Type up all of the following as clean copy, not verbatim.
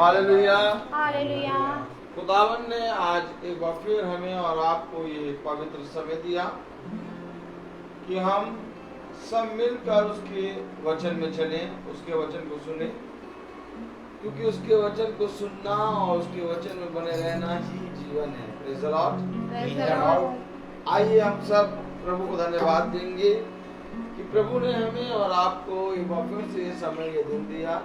Hallelujah. Hallelujah. खुदावन ने आज एक बार फिर हमें और आपको ये पवित्र समय दिया कि हम सब मिलकर उसके वचन में चलें, उसके वचन को सुने, क्योंकि उसके वचन को सुनना और उसके वचन में बने रहना ही जीवन है। Praise the Lord. आइए हम सब प्रभु को धन्यवाद देंगे कि प्रभु ने हमें और आपको एक बार फिर से ये समय, ये दिन दिया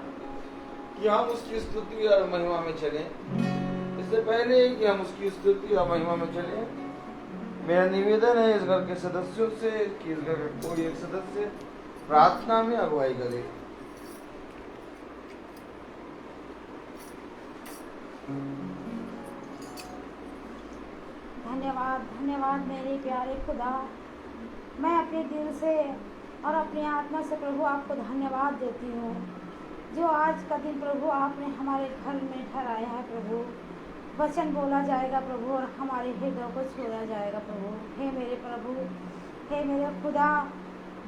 कि हम उसकी स्तुति और महिमा में चलें। इससे पहले कि हम उसकी स्तुति और महिमा में चलें, मेरा निवेदन है इस घर के सदस्यों से कि इस घर का कोई एक सदस्य प्रार्थना में अगुवाई करे। धन्यवाद, धन्यवाद मेरे प्यारे खुदा। मैं अपने दिल से और अपनी आत्मा से प्रभु आपको धन्यवाद देती हूँ, जो आज का दिन प्रभु आपने हमारे घर में ठहराया है। प्रभु वचन बोला जाएगा प्रभु, और हमारे हृदय को छोड़ा जाएगा प्रभु। हे मेरे प्रभु, हे मेरे खुदा,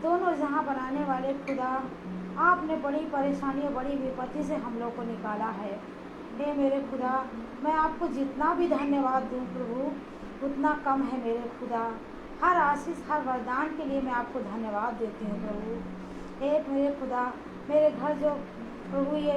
दोनों जहाँ बनाने वाले खुदा, आपने बड़ी परेशानी और बड़ी विपत्ति से हम लोग को निकाला है। हे मेरे खुदा, मैं आपको जितना भी धन्यवाद दूँ प्रभु उतना कम है मेरे खुदा। हर आशीष, हर वरदान के लिए मैं आपको धन्यवाद देती हूँ प्रभु। हे मेरे खुदा, मेरे घर जो प्रभु ये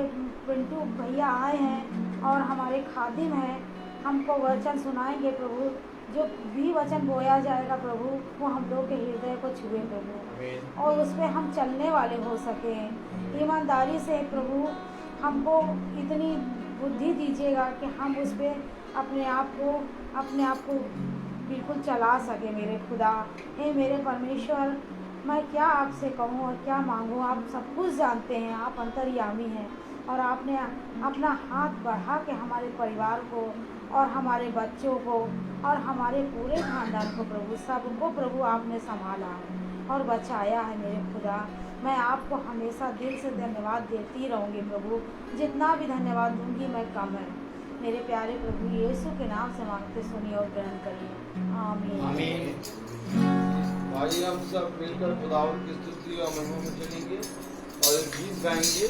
पिंटू भैया आए हैं और हमारे खादिम हैं, हमको वचन सुनाएंगे प्रभु। जो भी वचन बोया जाएगा प्रभु, वो हम लोग के हृदय को छुए प्रभु, और उस पर हम चलने वाले हो सकें ईमानदारी से। प्रभु हमको इतनी बुद्धि दीजिएगा कि हम उस पर अपने आप को बिल्कुल चला सके मेरे खुदा। हे मेरे परमेश्वर, मैं क्या आपसे कहूँ और क्या मांगूँ, आप सब कुछ जानते हैं, आप अंतर्यामी हैं, और आपने अपना हाथ बढ़ा के हमारे परिवार को और हमारे बच्चों को और हमारे पूरे खानदान को प्रभु, सबको प्रभु आपने संभाला है और बचाया है मेरे खुदा। मैं आपको हमेशा दिल से धन्यवाद देती रहूँगी प्रभु। जितना भी धन्यवाद दूँगी मैं कम है। मेरे प्यारे प्रभु यीशु के नाम से मांगते सुनिए और ग्रहण करिए। आमीन। आमीन। भाई हम सब मिलकर खुदावंद की स्तुति और महिमा में चलेंगे और एक गीत गाएंगे।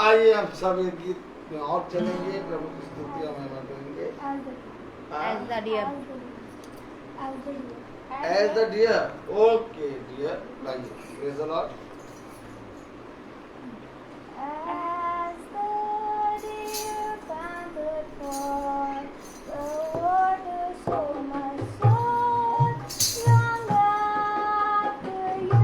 आइए हम सब एक गीत में और चलेंगे, प्रभु की स्तुति और महिमा करेंगे। As the deer. Okay, dear. लाइए, praise the Lord. As the deer panted for the water, so my soul longed after you.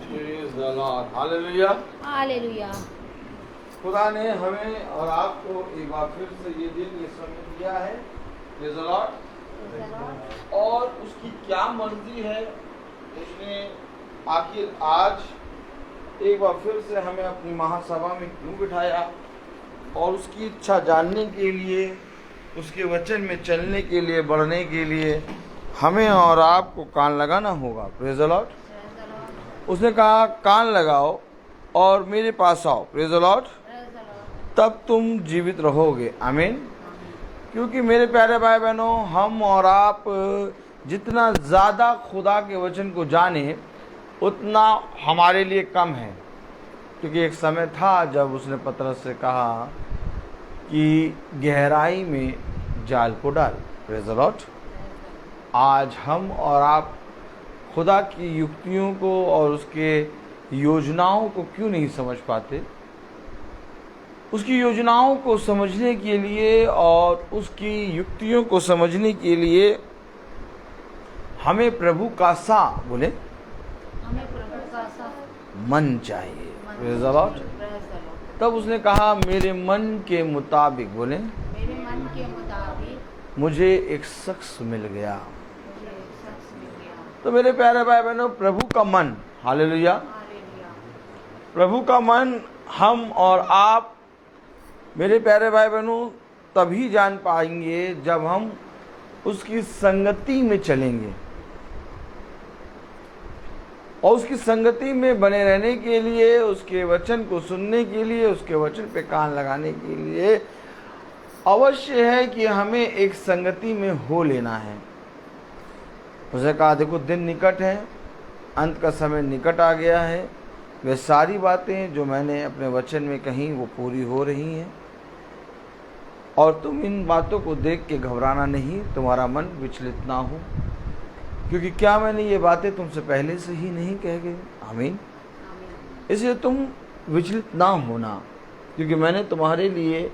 Praise the Lord. Hallelujah. Hallelujah. खुदा ने हमें और आपको एक बार फिर से ये दिन ये समय दिया है। Praise the Lord. और उसकी क्या मर्जी है, उसने आखिर आज एक बार फिर से हमें अपनी महासभा में क्यों बिठाया, और उसकी इच्छा जानने के लिए, उसके वचन में चलने के लिए, बढ़ने के लिए हमें और आपको कान लगाना होगा। Praise the Lord. उसने कहा कान लगाओ और मेरे पास आओ। Praise the Lord. तब तुम जीवित रहोगे। आमीन। क्योंकि मेरे प्यारे भाई बहनों, हम और आप जितना ज़्यादा खुदा के वचन को जाने उतना हमारे लिए कम है। क्योंकि एक समय था जब उसने पतरस से कहा कि गहराई में जाल को डाल। Praise the Lord. आज हम और आप खुदा की युक्तियों को और उसके योजनाओं को क्यों नहीं समझ पाते? उसकी योजनाओं को समझने के लिए और उसकी युक्तियों को समझने के लिए हमें प्रभु का सा बोले हमें प्रभु का सा मन चाहिए। Praise the Lord. तब उसने कहा मेरे मन के मुताबिक बोले मेरे मन के मुताबिक मुझे एक शख्स मिल गया। मुझे एक शख्स मिल गया। तो मेरे प्यारे भाई बहनों, प्रभु का मन, हालेलुया, हालेलुया। प्रभु का मन हम और आप मेरे प्यारे भाई बहनों तभी जान पाएंगे जब हम उसकी संगति में चलेंगे। और उसकी संगति में बने रहने के लिए, उसके वचन को सुनने के लिए, उसके वचन पे कान लगाने के लिए अवश्य है कि हमें एक संगति में हो लेना है। उसे कहा देखो दिन निकट है, अंत का समय निकट आ गया है। वे सारी बातें जो मैंने अपने वचन में कही वो पूरी हो रही हैं, और तुम इन बातों को देख के घबराना नहीं, तुम्हारा मन विचलित ना हो, क्योंकि क्या मैंने ये बातें तुमसे पहले से ही नहीं कह गई। आमीन। इसलिए तुम विचलित ना होना, क्योंकि मैंने तुम्हारे लिए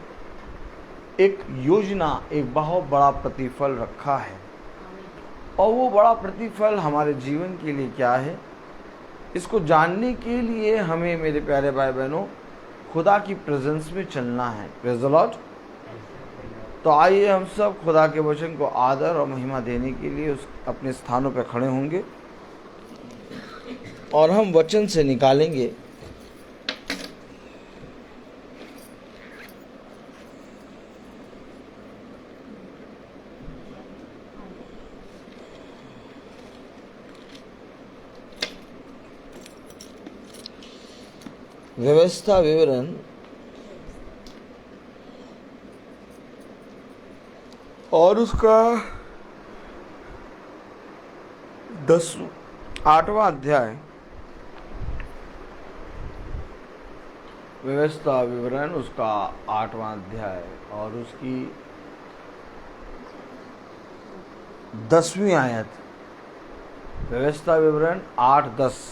एक योजना, एक बहुत बड़ा प्रतिफल रखा है। और वो बड़ा प्रतिफल हमारे जीवन के लिए क्या है, इसको जानने के लिए हमें मेरे प्यारे भाई बहनों खुदा की प्रेजेंस में चलना है। Praise the Lord. तो आइए हम सब खुदा के वचन को आदर और महिमा देने के लिए उस अपने स्थानों पर खड़े होंगे और हम वचन से निकालेंगे व्यवस्था विवरण और उसका 8वां अध्याय। व्यवस्था विवरण उसका 8वां अध्याय और उसकी 10वीं आयत। व्यवस्था विवरण 8-10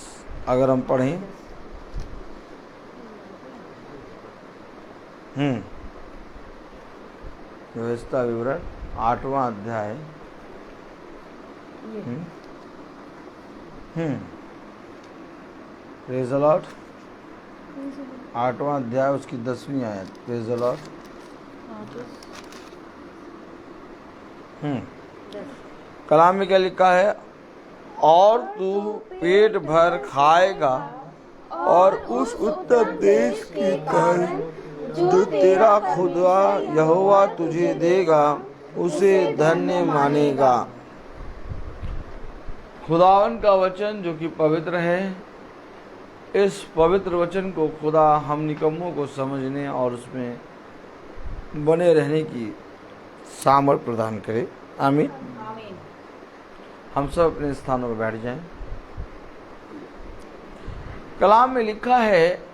अगर हम पढ़ें, व्यवस्था विवरण 8वां अध्याय, प्रेज़ द लॉर्ड। 8वां अध्याय उसकी 10वीं आयत। Praise the Lord. कलाम में क्या लिखा है? और तू पेट भर खाएगा और उस उत्तम देश के कारण जो तेरा खुदा यहोवा तुझे देगा उसे धन्य मानेगा। खुदावन का वचन जो कि पवित्र है, इस पवित्र वचन को खुदा हम निकम्मों को समझने और उसमें बने रहने की सामर्थ प्रदान करे। आमीन। हम सब अपने स्थानों पर बैठ जाएं। कलाम में लिखा है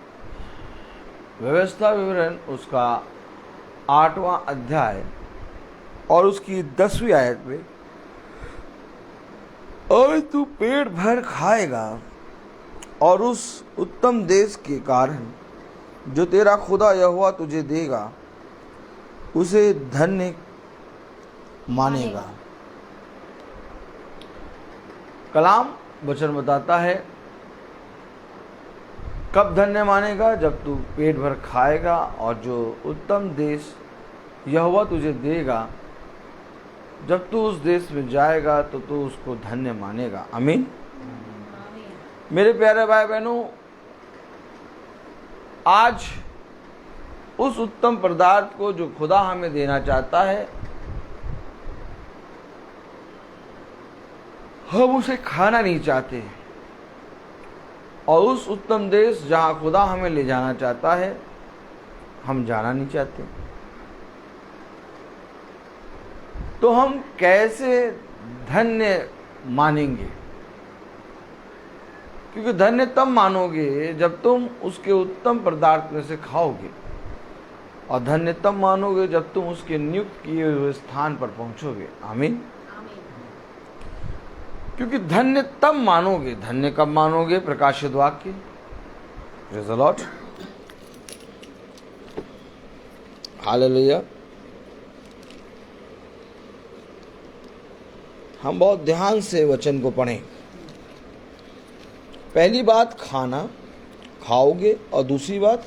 व्यवस्था विवरण उसका 8वां अध्याय और उसकी 10वीं आयत में, और तू पेट भर खाएगा और उस उत्तम देश के कारण जो तेरा खुदा यहोवा तुझे देगा उसे धन्य मानेगा। कलाम वचन बताता है कब धन्य मानेगा? जब तू पेट भर खाएगा और जो उत्तम देश यहोवा तुझे देगा, जब तू उस देश में जाएगा तो तू उसको धन्य मानेगा। आमीन। मेरे प्यारे भाई बहनों, आज उस उत्तम पदार्थ को जो खुदा हमें देना चाहता है, हम उसे खाना नहीं चाहते, और उस उत्तम देश जहां खुदा हमें ले जाना चाहता है, हम जाना नहीं चाहते। तो हम कैसे धन्य मानेंगे? क्योंकि धन्य तब मानोगे जब तुम उसके उत्तम पदार्थ में से खाओगे, और धन्य तब मानोगे जब तुम उसके नियुक्त किए हुए स्थान पर पहुंचोगे। आमीन। क्योंकि धन्य तब मानोगे, धन्य कब मानोगे? प्रकाशित वाक्य, प्रेज़ द लॉर्ड, हालेलुया। हम बहुत ध्यान से वचन को पढ़ें। पहली बात खाना, खाओगे, और दूसरी बात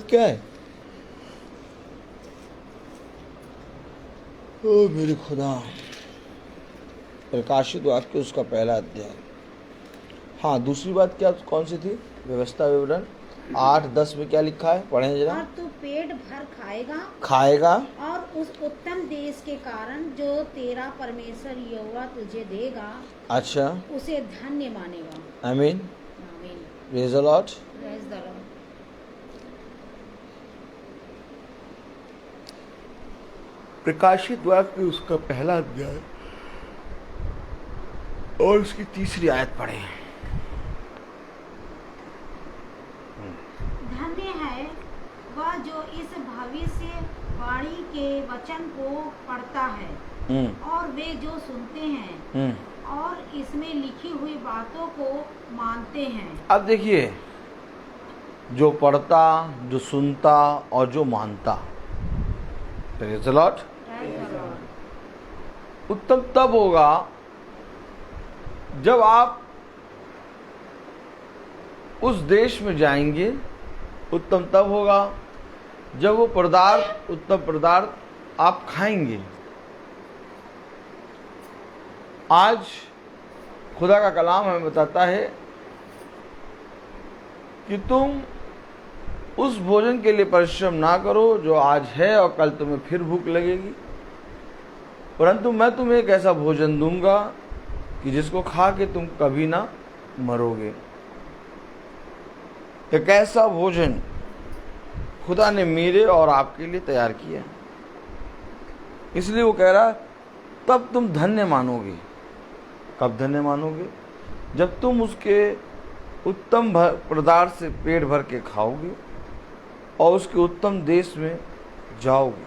क्या है? ओ मेरे खुदा, प्रकाशित वाक्य उसका पहला अध्याय। हाँ, दूसरी बात क्या, कौन सी थी? व्यवस्था विवरण 8-10 में क्या लिखा है? पढ़ें जरा। और तू पेट भर खाएगा और उस उत्तम देश के कारण जो तेरा परमेश्वर यहोवा तुझे देगा, अच्छा, उसे धन्य मानेगा। आमीन। आमीन। Praise the Lord. Praise the Lord. प्रकाशित वाक्य उसका पहला अध्याय और उसकी 3री आयत पढ़े। धन्य है वह जो इस भविष्यवाणी के वचन को पढ़ता है और वे जो सुनते हैं और इसमें लिखी हुई बातों को मानते हैं। अब देखिए, जो पढ़ता, जो सुनता और जो मानता, प्रेज़ द लॉर्ड, उत्तम तब होगा जब आप उस देश में जाएंगे। उत्तम तब होगा जब वो पदार्थ, उत्तम पदार्थ आप खाएंगे। आज खुदा का कलाम हमें बताता है कि तुम उस भोजन के लिए परिश्रम ना करो जो आज है और कल तुम्हें फिर भूख लगेगी, परंतु मैं तुम्हें एक ऐसा भोजन दूंगा कि जिसको खा के तुम कभी ना मरोगे। एक ऐसा भोजन खुदा ने मेरे और आपके लिए तैयार किया, इसलिए वो कह रहा तब तुम धन्य मानोगे। कब धन्य मानोगे? जब तुम उसके उत्तम पदार्थ से पेट भर के खाओगे और उसके उत्तम देश में जाओगे,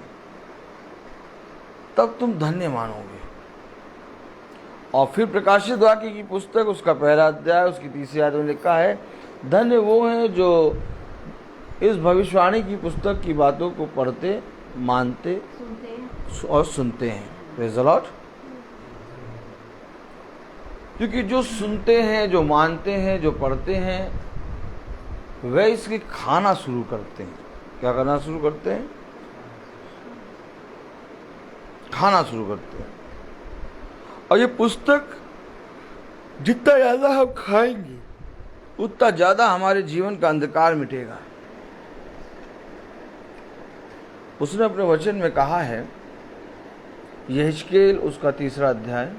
तब तुम धन्य मानोगे। और फिर प्रकाशित वाक्य की पुस्तक उसका पहला अध्याय उसकी 3री आयत में लिखा है, धन्य वो हैं जो इस भविष्यवाणी की पुस्तक की बातों को पढ़ते, मानते और सुनते हैं। Praise the Lord. क्योंकि जो सुनते हैं, जो मानते हैं, जो पढ़ते हैं, वे इसकी खाना शुरू करते हैं। क्या करना शुरू करते हैं? खाना शुरू करते हैं। और ये पुस्तक जितना ज़्यादा हम खाएंगे उतना ज़्यादा हमारे जीवन का अंधकार मिटेगा। उसने अपने वचन में कहा है, यहेजकेल उसका 3रा अध्याय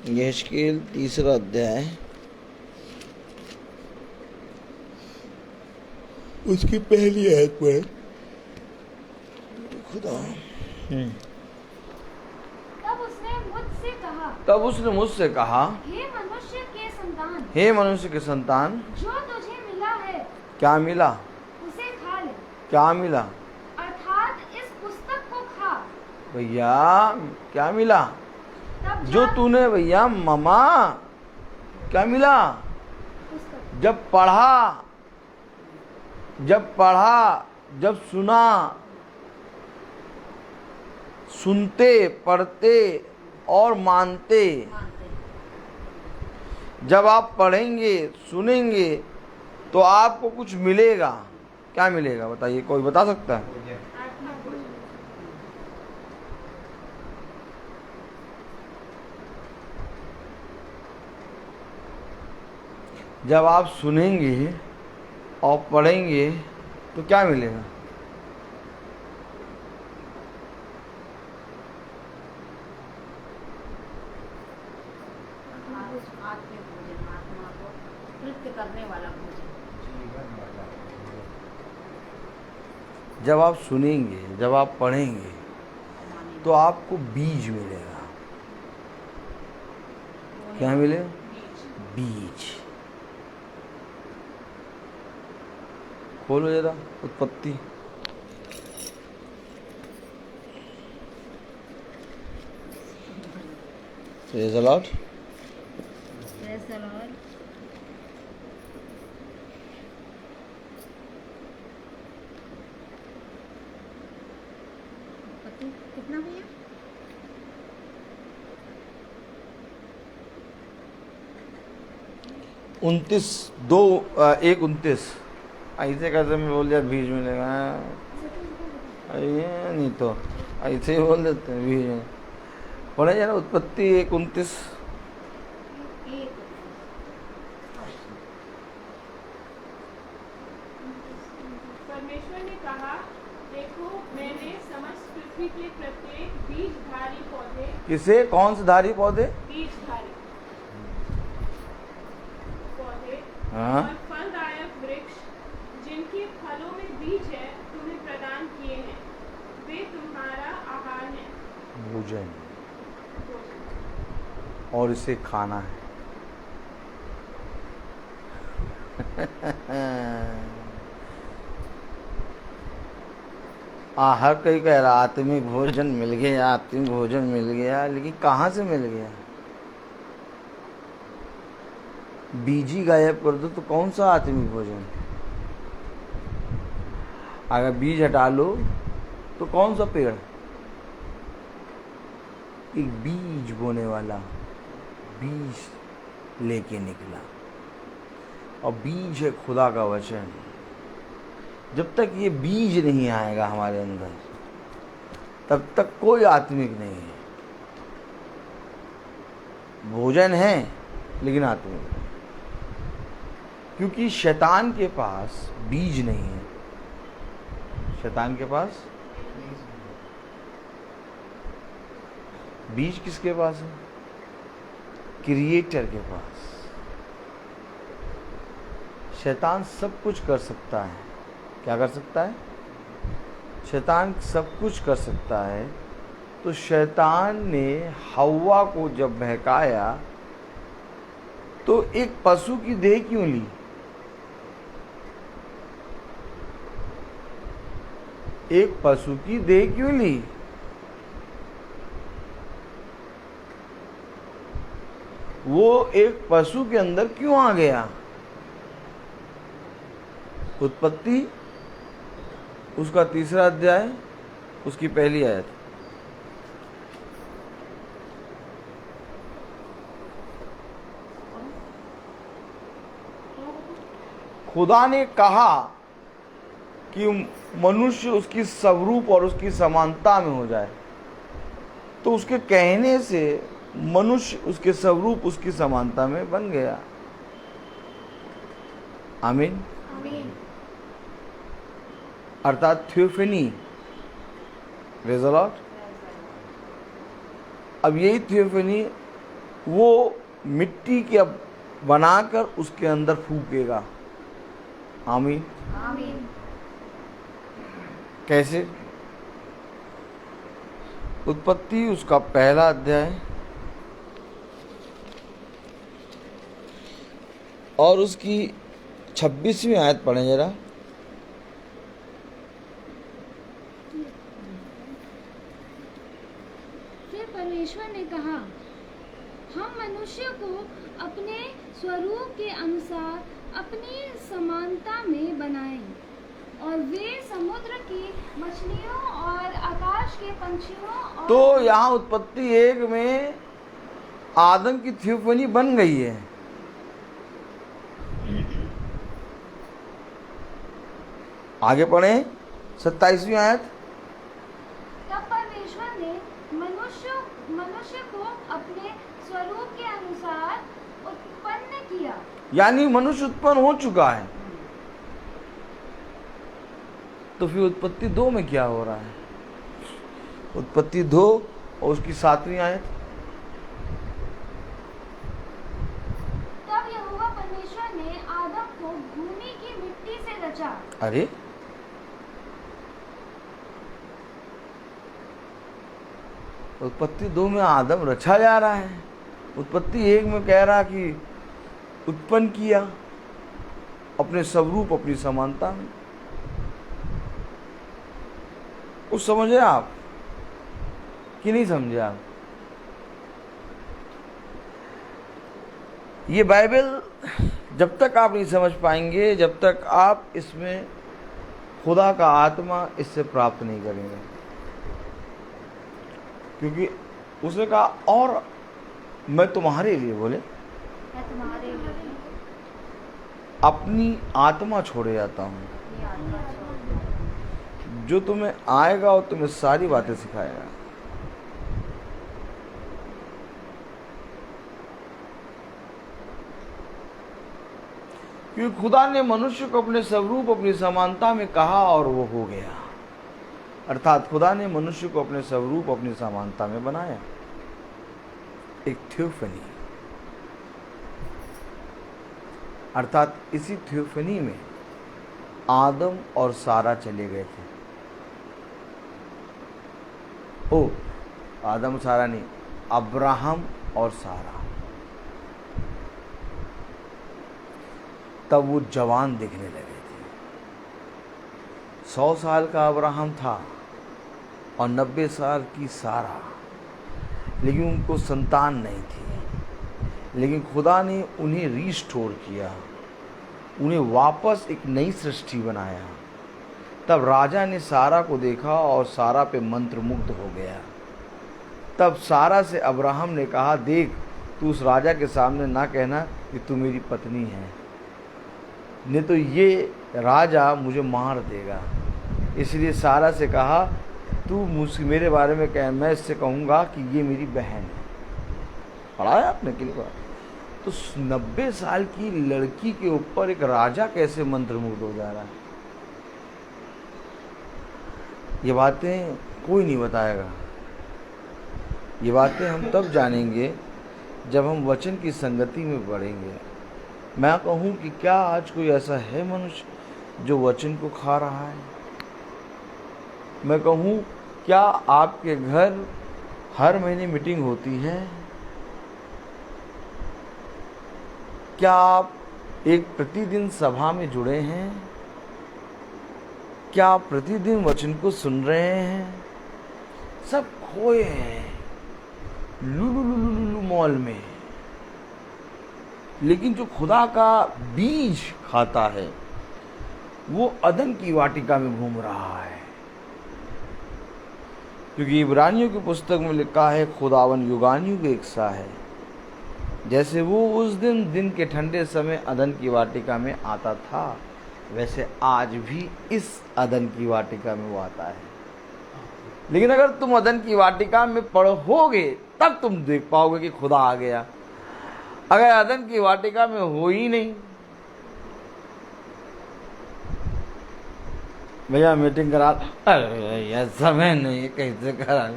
यहेजकेल 3रा अध्याय उसकी पहली आयत पर खुदा तब उसने मुझसे कहा, हे मनुष्य के संतान, जो तुझे मिला है, क्या मिला? उसे खा ले। क्या मिला? अर्थात इस पुस्तक को खा। भैया क्या मिला? तब जो तूने भैया मामा क्या मिला जब पढ़ा, जब सुना, सुनते पढ़ते और मानते। जब आप पढ़ेंगे सुनेंगे तो आपको कुछ मिलेगा। क्या मिलेगा बताइए, कोई बता सकता है? जब आप सुनेंगे और पढ़ेंगे तो क्या मिलेगा? आत्मिक भोजन, आत्मा को तृप्त करने वाला भोजन। जब आप सुनेंगे, जब आप पढ़ेंगे तो आपको बीज मिलेगा। क्या मिलेगा? बीज। खोलो जरा उत्पत्ति। Praise the Lord. Praise the Lord. कितना भैया? 29 ऐसे कैसे मैं बोल दिया बीज मिलेगा? ये नहीं तो ऐसे ही बोल देते हैं बीज। पढ़े जरा उत्पत्ति 1:29। परमेश्वर ने कहा, देखो मैंने समस्त पृथ्वी के प्रत्येक बीजधारी पौधे, किसे? कौन से धारी पौधे? बीजधारी पौधे हाँ। और फलदायक वृक्ष जिनके फलों में बीज है तुम्हें प्रदान किए हैं। वे तुम्हारा आहार है, भोजन, और इसे खाना है। हर कोई कह रहा आत्मिक भोजन मिल गया, आत्मिक भोजन मिल गया, लेकिन कहाँ से मिल गया? बीज ही गायब कर दो तो कौन सा आत्मिक भोजन? अगर बीज हटा लो तो कौन सा पेड़? एक बीज बोने वाला बीज लेके निकला, और बीज है खुदा का वचन। जब तक ये बीज नहीं आएगा हमारे अंदर तब तक कोई आत्मिक नहीं है। भोजन है लेकिन आत्मिक नहीं, क्योंकि शैतान के पास बीज नहीं है। शैतान के पास बीज किसके पास है? क्रिएटर के पास। शैतान सब कुछ कर सकता है। क्या कर सकता है? शैतान सब कुछ कर सकता है। तो शैतान ने हव्वा को जब बहकाया तो एक पशु की देह क्यों ली? एक पशु की देह क्यों ली? वो एक पशु के अंदर क्यों आ गया? उत्पत्ति उसका 3 अध्याय उसकी पहली आयत। खुदा ने कहा कि मनुष्य उसकी स्वरूप और उसकी समानता में हो जाए, तो उसके कहने से मनुष्य उसके स्वरूप उसकी समानता में बन गया। आमीन। अर्थात थियोफनी। Praise the Lord. अब यही थियोफनी वो मिट्टी के बनाकर उसके अंदर फूकेगा। आमीन। आमीन। कैसे? उत्पत्ति उसका 1 अध्याय और उसकी 26वीं आयत पढ़ें जरा। फिर परमेश्वर ने कहा, हम मनुष्य को अपने स्वरूप के अनुसार अपनी समानता में बनाएं और वे समुद्र की मछलियों और आकाश के पंछियों और तो यहाँ उत्पत्ति 1 में आदम की थियोफनी बन गई है। आगे पढ़े 27वीं आयत। तब परमेश्वर ने मनुष्य को अपने स्वरूप के अनुसार उत्पन्न किया। यानी मनुष्य उत्पन्न हो चुका है। तो फिर उत्पत्ति 2 में क्या हो रहा है? उत्पत्ति 2 और उसकी 7वीं आयत। तब यहोवा परमेश्वर ने आदम को भूमि की मिट्टी से रचा। अरे उत्पत्ति 2 में आदम रचा जा रहा है, उत्पत्ति 1 में कह रहा कि उत्पन्न किया अपने स्वरूप अपनी समानता में। कुछ समझे आप कि नहीं समझे आप? ये बाइबल जब तक आप नहीं समझ पाएंगे, जब तक आप इसमें खुदा का आत्मा इससे प्राप्त नहीं करेंगे। क्योंकि उसने कहा और मैं तुम्हारे लिए, बोले मैं तुम्हारे लिए अपनी आत्मा छोड़े जाता हूँ, अपनी आत्मा छोड़ दूँ। जो तुम्हें आएगा और तुम्हें सारी बातें सिखाएगा। क्योंकि खुदा ने मनुष्य को अपने स्वरूप अपनी समानता में कहा और वो हो गया। अर्थात खुदा ने मनुष्य को अपने स्वरूप अपनी समानता में बनाया। एक थियोफनी, अर्थात इसी थियोफनी में आदम और सारा चले गए थे। ओ आदम सारा नहीं, अब्राहम और सारा। तब वो जवान दिखने लगे थे। 100 साल का अब्राहम था और 90 साल की सारा, लेकिन उनको संतान नहीं थी। लेकिन खुदा ने उन्हें रिस्टोर किया, उन्हें वापस एक नई सृष्टि बनाया। तब राजा ने सारा को देखा और सारा पे मंत्रमुग्ध हो गया। तब सारा से अब्राहम ने कहा, देख तू उस राजा के सामने ना कहना कि तू मेरी पत्नी है, नहीं तो ये राजा मुझे मार देगा। इसलिए सारा से कहा, तू मुझसे मेरे बारे में कह, मैं इससे कहूँगा कि ये मेरी बहन है। पढ़ा है आपने कि नहीं पढ़ा? तो 90 साल की लड़की के ऊपर एक राजा कैसे मंत्रमुग्ध हो जा रहा है? ये बातें कोई नहीं बताएगा। ये बातें हम तब जानेंगे जब हम वचन की संगति में पढ़ेंगे। मैं कहूँ कि क्या आज कोई ऐसा है मनुष्य जो वचन को खा रहा है? मैं कहूँ क्या आपके घर हर महीने मीटिंग होती है? क्या आप एक प्रतिदिन सभा में जुड़े हैं? क्या आप प्रतिदिन वचन को सुन रहे हैं? सब खोए हैं लुलु मॉल में। लेकिन जो खुदा का बीज खाता है वो अदन की वाटिका में घूम रहा है। क्योंकि इब्रानियों की पुस्तक में लिखा है, खुदावन युगानुयुग एक सा है। जैसे वो उस दिन के ठंडे समय अदन की वाटिका में आता था, वैसे आज भी इस अदन की वाटिका में वो आता है। लेकिन अगर तुम अदन की वाटिका में पढ़ोगे तब तुम देख पाओगे कि खुदा आ गया। अगर अदन की वाटिका में हो ही नहीं, भैया मीटिंग करा, अरे यार समय नहीं, कैसे करा?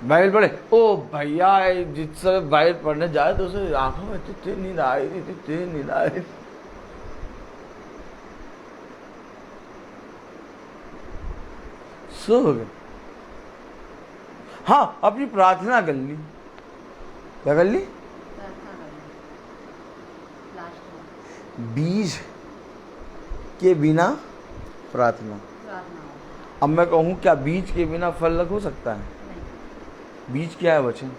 बाइबल पढ़े, ओ भैया जिस समय बाइबल पढ़ने जाए तो उसे आंखों में इतनी नींद आ रही थी, इतनी नींद आ रही थी। सो गए। हाँ, अपनी प्रार्थना कर ली। क्या कर ली? बीज के बिना प्रार्थना। अब मैं कहूँ क्या बीज के बिना फल लग हो सकता है? बीज क्या है? वचन।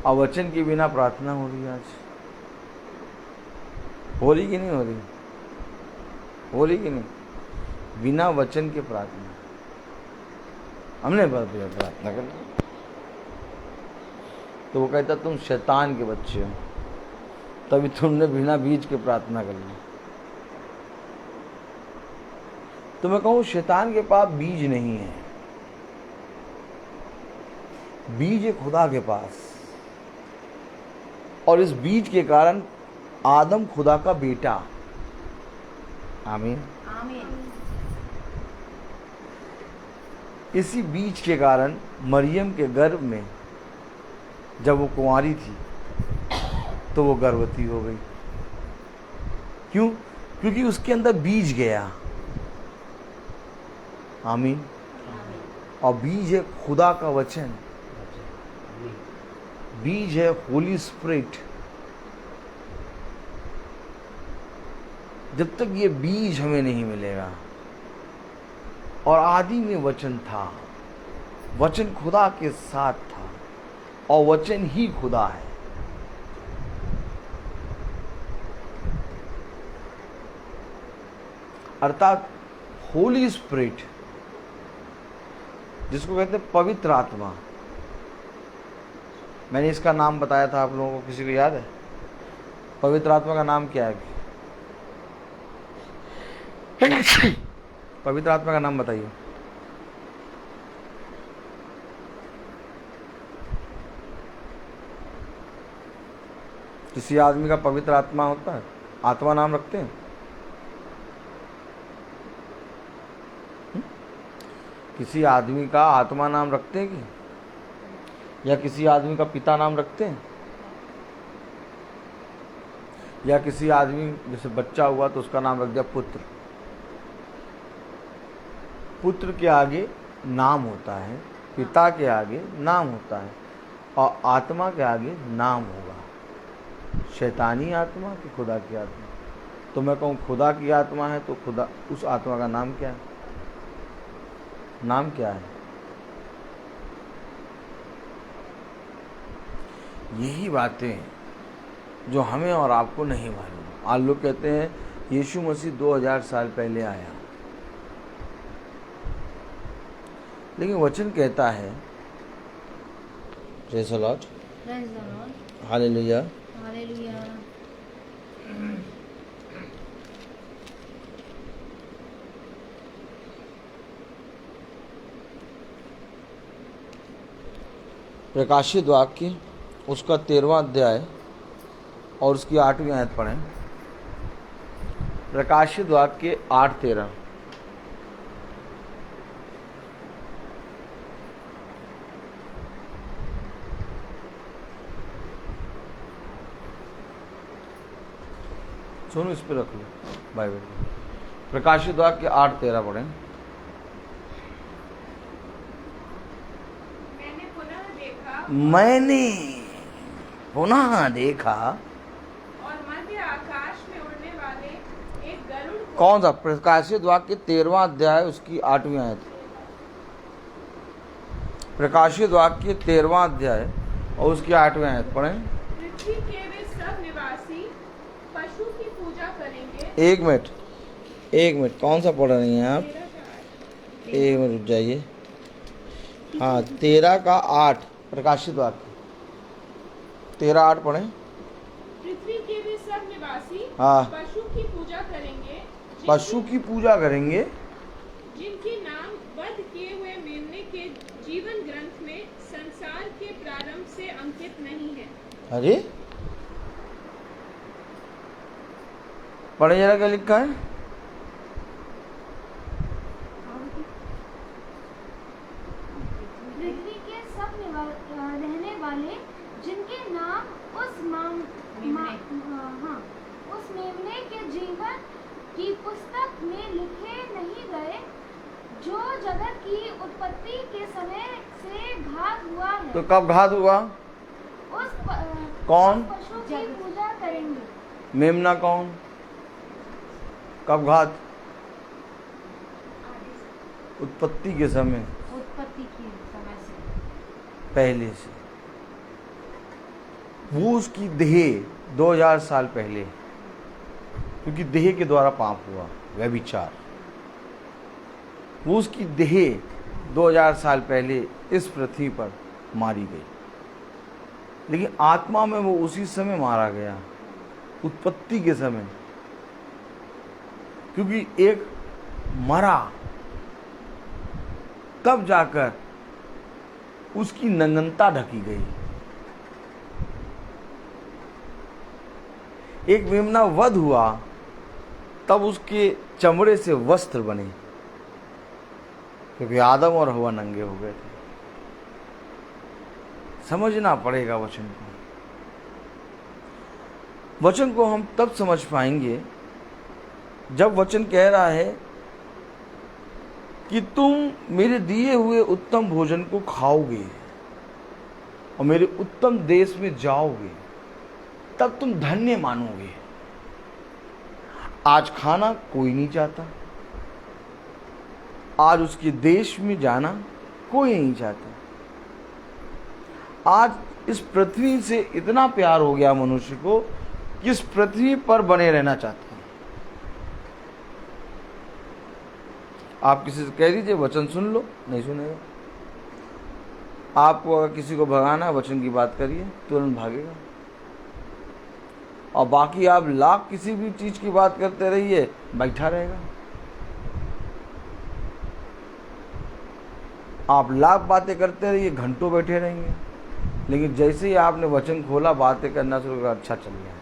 और वचन के बिना प्रार्थना हो रही है आज, हो रही कि नहीं हो रही? हो रही कि नहीं? बिना वचन के प्रार्थना हमने प्रार्थना कर ली तो वो कहता तुम शैतान के बच्चे हो, तभी तुमने बिना बीज के प्रार्थना कर ली। तो मैं कहूँ शैतान के पास बीज नहीं है, बीज है खुदा के पास। और इस बीज के कारण आदम खुदा का बेटा। आमीन। इसी बीज के कारण मरियम के गर्भ में जब वो कुंवारी थी तो वो गर्भवती हो गई। क्यों? क्योंकि उसके अंदर बीज गया। आमीन। और बीज है खुदा का वचन, बीज है होली स्पिरिट। जब तक ये बीज हमें नहीं मिलेगा, और आदि में वचन था, वचन खुदा के साथ था, और वचन ही खुदा है। अर्थात होली स्पिरिट, जिसको कहते हैं पवित्र आत्मा। मैंने इसका नाम बताया था आप लोगों को, किसी को याद है? पवित्र आत्मा का नाम क्या है? पवित्र आत्मा का नाम बताइए। किसी आदमी का पवित्र आत्मा होता है? आत्मा नाम रखते हैं? किसी आदमी का आत्मा नाम रखते हैं कि? या किसी आदमी का पिता नाम रखते हैं? या किसी आदमी जैसे बच्चा हुआ तो उसका नाम रख दिया पुत्र। पुत्र के आगे नाम होता है, पिता के आगे नाम होता है, और आत्मा के आगे नाम होगा। शैतानी आत्मा कि खुदा की आत्मा? तो मैं कहूँ खुदा की आत्मा है तो खुदा, उस आत्मा का नाम क्या है? नाम क्या है? यही बातें जो हमें और आपको नहीं मालूम। आज लोग कहते हैं यीशु मसीह 2000 साल पहले आया, लेकिन वचन कहता है, praise the Lord, hallelujah, hallelujah. प्रकाशित वाक्य उसका 13वां अध्याय और उसकी 8वीं आयत पढ़ें। प्रकाशित वाक्य 8:13। सुनो, इस पे रख लो बाइबल। प्रकाशित वाक्य 8:13 पढ़ें। मैंने पुनः देखा और मध्य आकाश में उड़ने वाले एक गरुड़ को। कौन सा? प्रकाशित वाक्य 13वां अध्याय उसकी 8वीं आयत। प्रकाशित वाक्य 13वां अध्याय और उसकी 8वीं आयत पढ़ें। पृथ्वी के वे सब निवासी पशु की पूजा करेंगे। एक मिनट, कौन सा पढ़ रही हैं आप? एक मिनट रुक जाइए। हाँ, 13 का 8 प्रकाशित वाक्य 13:8 पढ़ें। पृथ्वी के वे सब निवासी हाँ। पशु की पूजा करेंगे, पशु की पूजा करेंगे जिनके नाम वध किए हुए मेमने के जीवन ग्रंथ में संसार के प्रारंभ से अंकित नहीं है। अरे पढ़े जरा, क्या लिखा है? पृथ्वी के सब रहने वाले जिनके नाम उस उस मेमने के जीवन की पुस्तक में लिखे नहीं गए, जो जगत की उत्पत्ति के समय से घात हुआ है। तो कब घात हुआ? कौन? उस पशु की पूजा करेंगे। मेमना कौन? कब घात? उत्पत्ति के समय उत्पत्ति के समय से पहले से, वो उसकी देह 2000 साल पहले, क्योंकि देह के द्वारा पाप हुआ व्यभिचार, वो उसकी देह 2000 साल पहले इस पृथ्वी पर मारी गई, लेकिन आत्मा में वो उसी समय मारा गया, उत्पत्ति के समय, क्योंकि एक मरा तब जाकर उसकी नग्नता ढकी गई। एक मेमना वध हुआ तब उसके चमड़े से वस्त्र बने, क्योंकि आदम और हवा नंगे हो गए थे। समझना पड़ेगा वचन को। वचन को हम तब समझ पाएंगे जब वचन कह रहा है कि तुम मेरे दिए हुए उत्तम भोजन को खाओगे और मेरे उत्तम देश में जाओगे, तब तुम धन्य मानोगे। आज खाना कोई नहीं चाहता, आज उसके देश में जाना कोई नहीं चाहता। आज इस पृथ्वी से इतना प्यार हो गया मनुष्य को कि इस पृथ्वी पर बने रहना चाहता है। आप किसी से कह दीजिए वचन सुन लो, नहीं सुनेगा। आपको अगर किसी को भगाना है, वचन की बात करिए, तुरंत भागेगा। और बाकी आप लाख किसी भी चीज की बात करते रहिए, बैठा रहेगा। आप लाख बातें करते रहिए, घंटों बैठे रहेंगे। लेकिन जैसे ही आपने वचन खोला, बातें करना शुरू कर, अच्छा चल गया।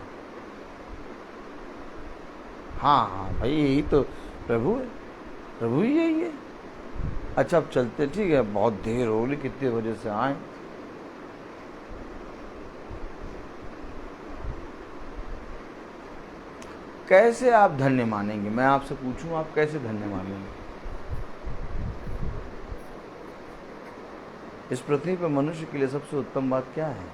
हाँ हाँ भाई, यही तो प्रभु है, प्रभु ही यही है। अच्छा अब चलते, ठीक है, बहुत देर हो गई, कितने बजे से आए। कैसे आप धन्य मानेंगे? मैं आपसे पूछूं, आप कैसे धन्य मानेंगे? इस पृथ्वी पर मनुष्य के लिए सबसे उत्तम बात क्या है?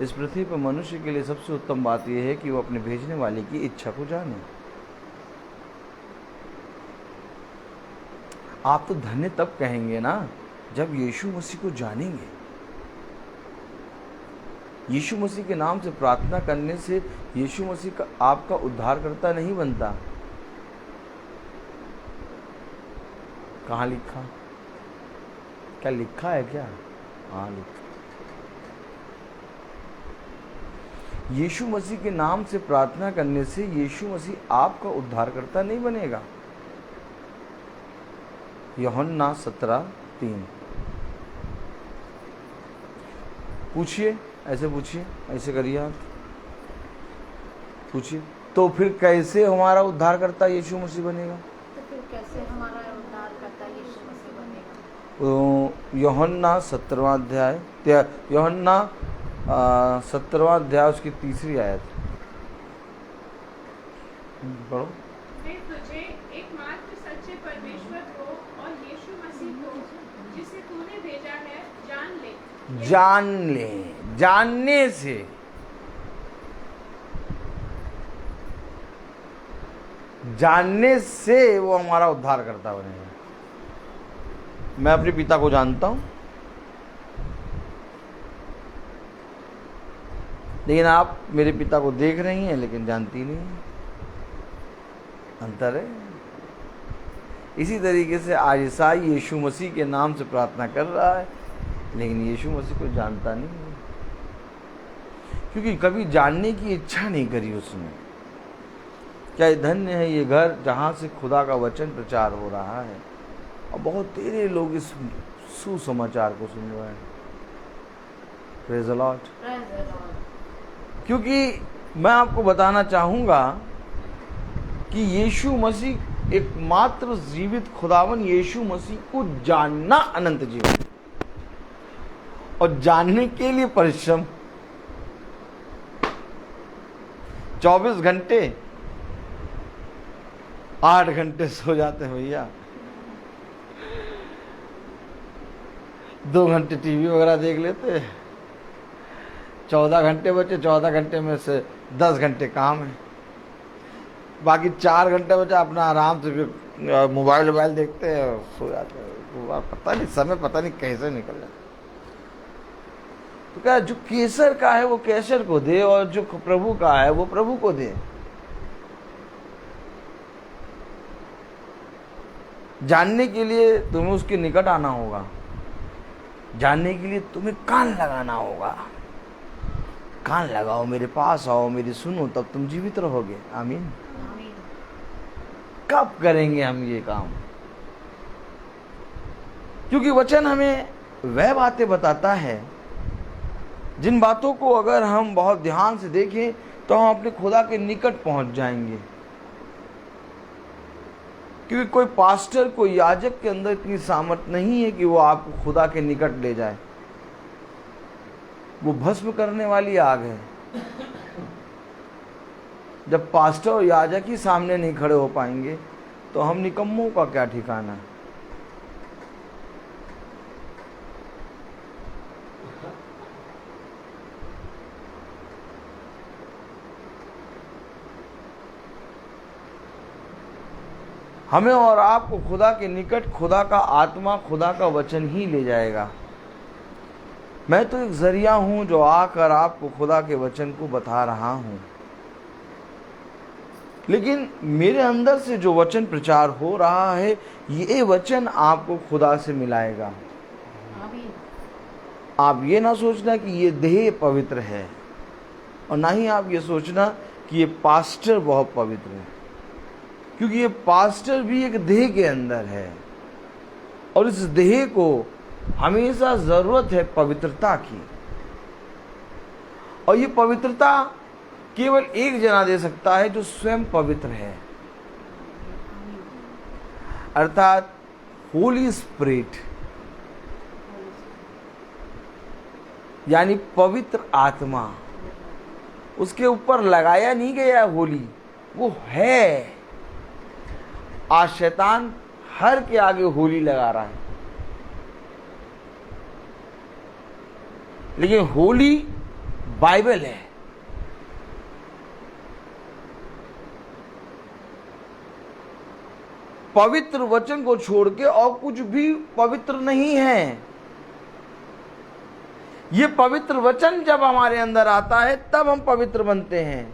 इस पृथ्वी पर मनुष्य के लिए सबसे उत्तम बात यह है कि वो अपने भेजने वाले की इच्छा को जाने। आप तो धन्य तब कहेंगे ना जब यीशु मसीह को जानेंगे। यीशु मसीह के नाम से प्रार्थना करने से यीशु मसीह का आपका उद्धारकर्ता नहीं बनता। कहाँ लिखा? क्या लिखा है क्या? हाँ लिखा। यीशु मसीह के नाम से प्रार्थना करने से यीशु मसीह आपका उद्धारकर्ता नहीं बनेगा। यूहन्ना 17:3। पूछिए, ऐसे पूछिए, ऐसे करिए आप, पूछिए। तो फिर कैसे हमारा उद्धारकर्ता यीशु मसीह बनेगा? तो फिर कैसे हमारा उद्धारकर्ता यीशु मसीह बनेगा? तो यूहन्ना 17वां अध्याय, यूहन्ना 17वां अध्याय उसकी 3री आयत पढ़ो। वे तुझे एकमात्र सच्चे परमेश्वर को और यीशु मसीह को जिसे तूने भेजा है जान ले। जान ले, जानने से, जानने से वो हमारा उद्धारकर्ता बनेगा। मैं अपने पिता को जानता हूं, लेकिन आप मेरे पिता को देख रही हैं लेकिन जानती नहीं हैं। अंतर है। इसी तरीके से आज ईसाई यीशु मसीह के नाम से प्रार्थना कर रहा है लेकिन यीशु मसीह को जानता नहीं है, क्योंकि कभी जानने की इच्छा नहीं करी उसने। क्या धन्य है ये घर जहाँ से खुदा का वचन प्रचार हो रहा है और बहुत तेरे लोग इस सुसमाचार को सुन रहे हैं। Praise the Lord. क्योंकि मैं आपको बताना चाहूँगा कि यीशु मसीह एकमात्र जीवित खुदावन यीशु मसीह को जानना अनंत जीवन, और जानने के लिए परिश्रम। 24 घंटे 8 घंटे सो जाते हैं भैया, 2 घंटे टीवी वगैरह देख लेते, 14 घंटे बचे, 14 घंटे में से 10 घंटे काम है। बाकी 4 घंटे बचा अपना आराम से फिर मोबाइल देखते हैं और सो जाते हैं। पता नहीं समय पता नहीं कैसे निकल जाता। तो क्या जो केसर का है वो केसर को दे और जो प्रभु का है वो प्रभु को दे। जानने के लिए तुम्हें उसके निकट आना होगा, जानने के लिए तुम्हें कान लगाना होगा। कान लगाओ, मेरे पास आओ, मेरी सुनो, तब तुम जीवित रहोगे। आमीन। कब करेंगे हम ये काम? क्योंकि वचन हमें वह बातें बताता है जिन बातों को अगर हम बहुत ध्यान से देखें तो हम अपने खुदा के निकट पहुंच जाएंगे। क्योंकि कोई पास्टर, कोई याजक के अंदर इतनी सामर्थ नहीं है कि वो आपको खुदा के निकट ले जाए। वो भस्म करने वाली आग है। जब पास्टर और याजक ही सामने नहीं खड़े हो पाएंगे तो हम निकम्मों का क्या ठिकाना। हमें और आपको खुदा के निकट खुदा का आत्मा, खुदा का वचन ही ले जाएगा। मैं तो एक जरिया हूं जो आकर आपको खुदा के वचन को बता रहा हूं, लेकिन मेरे अंदर से जो वचन प्रचार हो रहा है ये वचन आपको खुदा से मिलाएगा। आप ये ना सोचना कि ये देह पवित्र है, और ना ही आप ये सोचना कि ये पास्टर बहुत पवित्र है, क्योंकि ये पास्टर भी एक देह के अंदर है और इस देह को हमेशा जरूरत है पवित्रता की। और ये पवित्रता केवल एक जना दे सकता है जो स्वयं पवित्र है, अर्थात होली स्पिरिट, यानी पवित्र आत्मा। उसके ऊपर लगाया नहीं गया होली, वो है। आज शैतान हर के आगे होली लगा रहा है, लेकिन होली बाइबल है। पवित्र वचन को छोड़ के और कुछ भी पवित्र नहीं है। ये पवित्र वचन जब हमारे अंदर आता है तब हम पवित्र बनते हैं।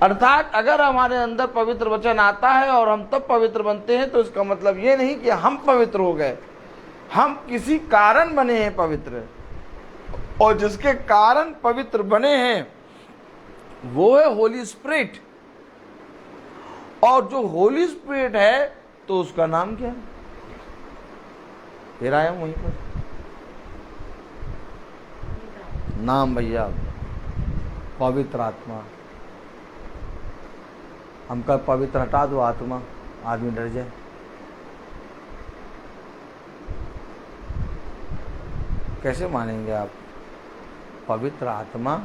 अर्थात अगर हमारे अंदर पवित्र वचन आता है और हम तब पवित्र बनते हैं तो इसका मतलब ये नहीं कि हम पवित्र हो गए, हम किसी कारण बने हैं पवित्र, और जिसके कारण पवित्र बने हैं वो है होली स्पिरिट। और जो होली स्पिरिट है तो उसका नाम क्या है? फिर आया वहीं पर नाम भैया, पवित्र आत्मा। हम कल पवित्र हटा दो आत्मा, आदमी डर जाए। कैसे मानेंगे आप पवित्र आत्मा?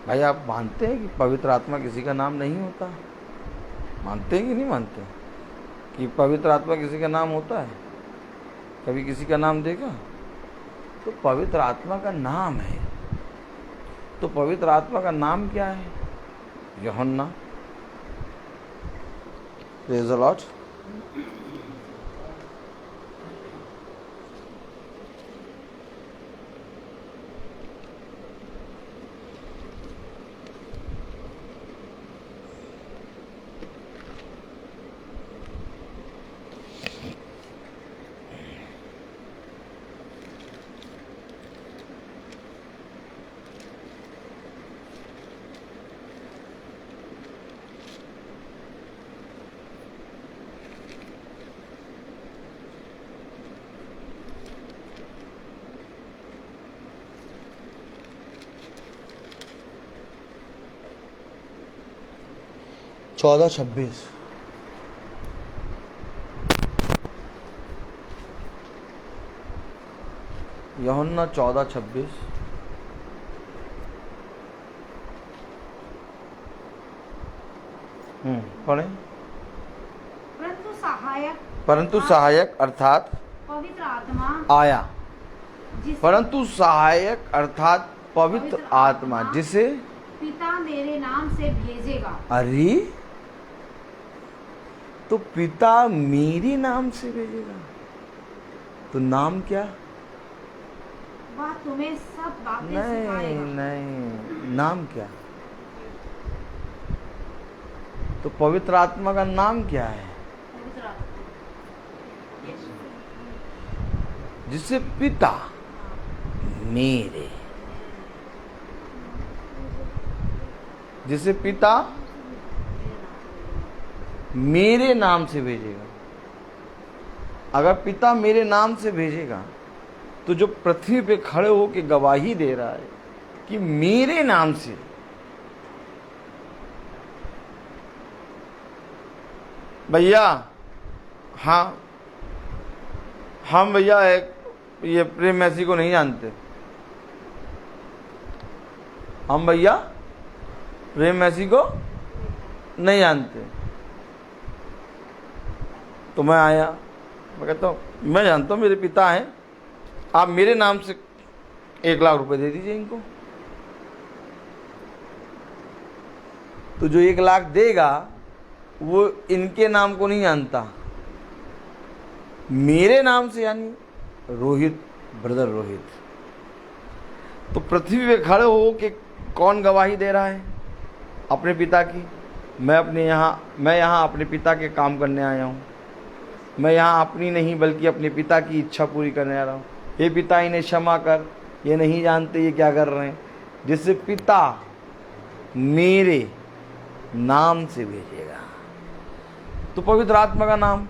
भाई आप मानते हैं कि पवित्र आत्मा किसी का नाम नहीं होता? मानते हैं कि नहीं मानते कि पवित्र आत्मा किसी का नाम होता है? कभी किसी का नाम देखा? तो पवित्र आत्मा का नाम है। तो पवित्र आत्मा का नाम क्या है? यूहन्ना। Praise the Lord. चौदह 26 यूहन्ना 14:26। पढ़े। परंतु सहायक अर्थात पवित्र आत्मा आया। परंतु सहायक अर्थात पवित्र आत्मा जिसे पिता मेरे नाम से भेजेगा। अरे तो पिता मेरे नाम से भेजेगा। तो नाम क्या? वह तुम्हें सब बातें नहीं सिखाएगा। नहीं, नाम क्या? तो पवित्र आत्मा का नाम क्या है? पवित्र आत्मा। जिसे पिता मेरे, जिसे पिता मेरे नाम से भेजेगा। अगर पिता मेरे नाम से भेजेगा तो जो पृथ्वी पे खड़े होकर गवाही दे रहा है कि मेरे नाम से, भैया हाँ हम भैया एक ये प्रेम मैसी को नहीं जानते, हम भैया प्रेम मैसी को नहीं जानते। तो मैं आया, मैं कहता हूँ मैं जानता हूँ मेरे पिता हैं, आप मेरे नाम से 1 लाख रुपए दे दीजिए इनको। तो जो 1 लाख देगा वो इनके नाम को नहीं जानता, मेरे नाम से, यानी रोहित, ब्रदर रोहित। तो पृथ्वी पे खड़े हो के कौन गवाही दे रहा है? अपने पिता की। मैं यहाँ अपने पिता के काम करने आया हूँ। मैं यहाँ अपनी नहीं बल्कि अपने पिता की इच्छा पूरी करने आ रहा हूँ। हे पिता इन्हें क्षमा कर, ये नहीं जानते ये क्या कर रहे हैं। जिससे पिता मेरे नाम से भेजेगा। तो पवित्र आत्मा का नाम,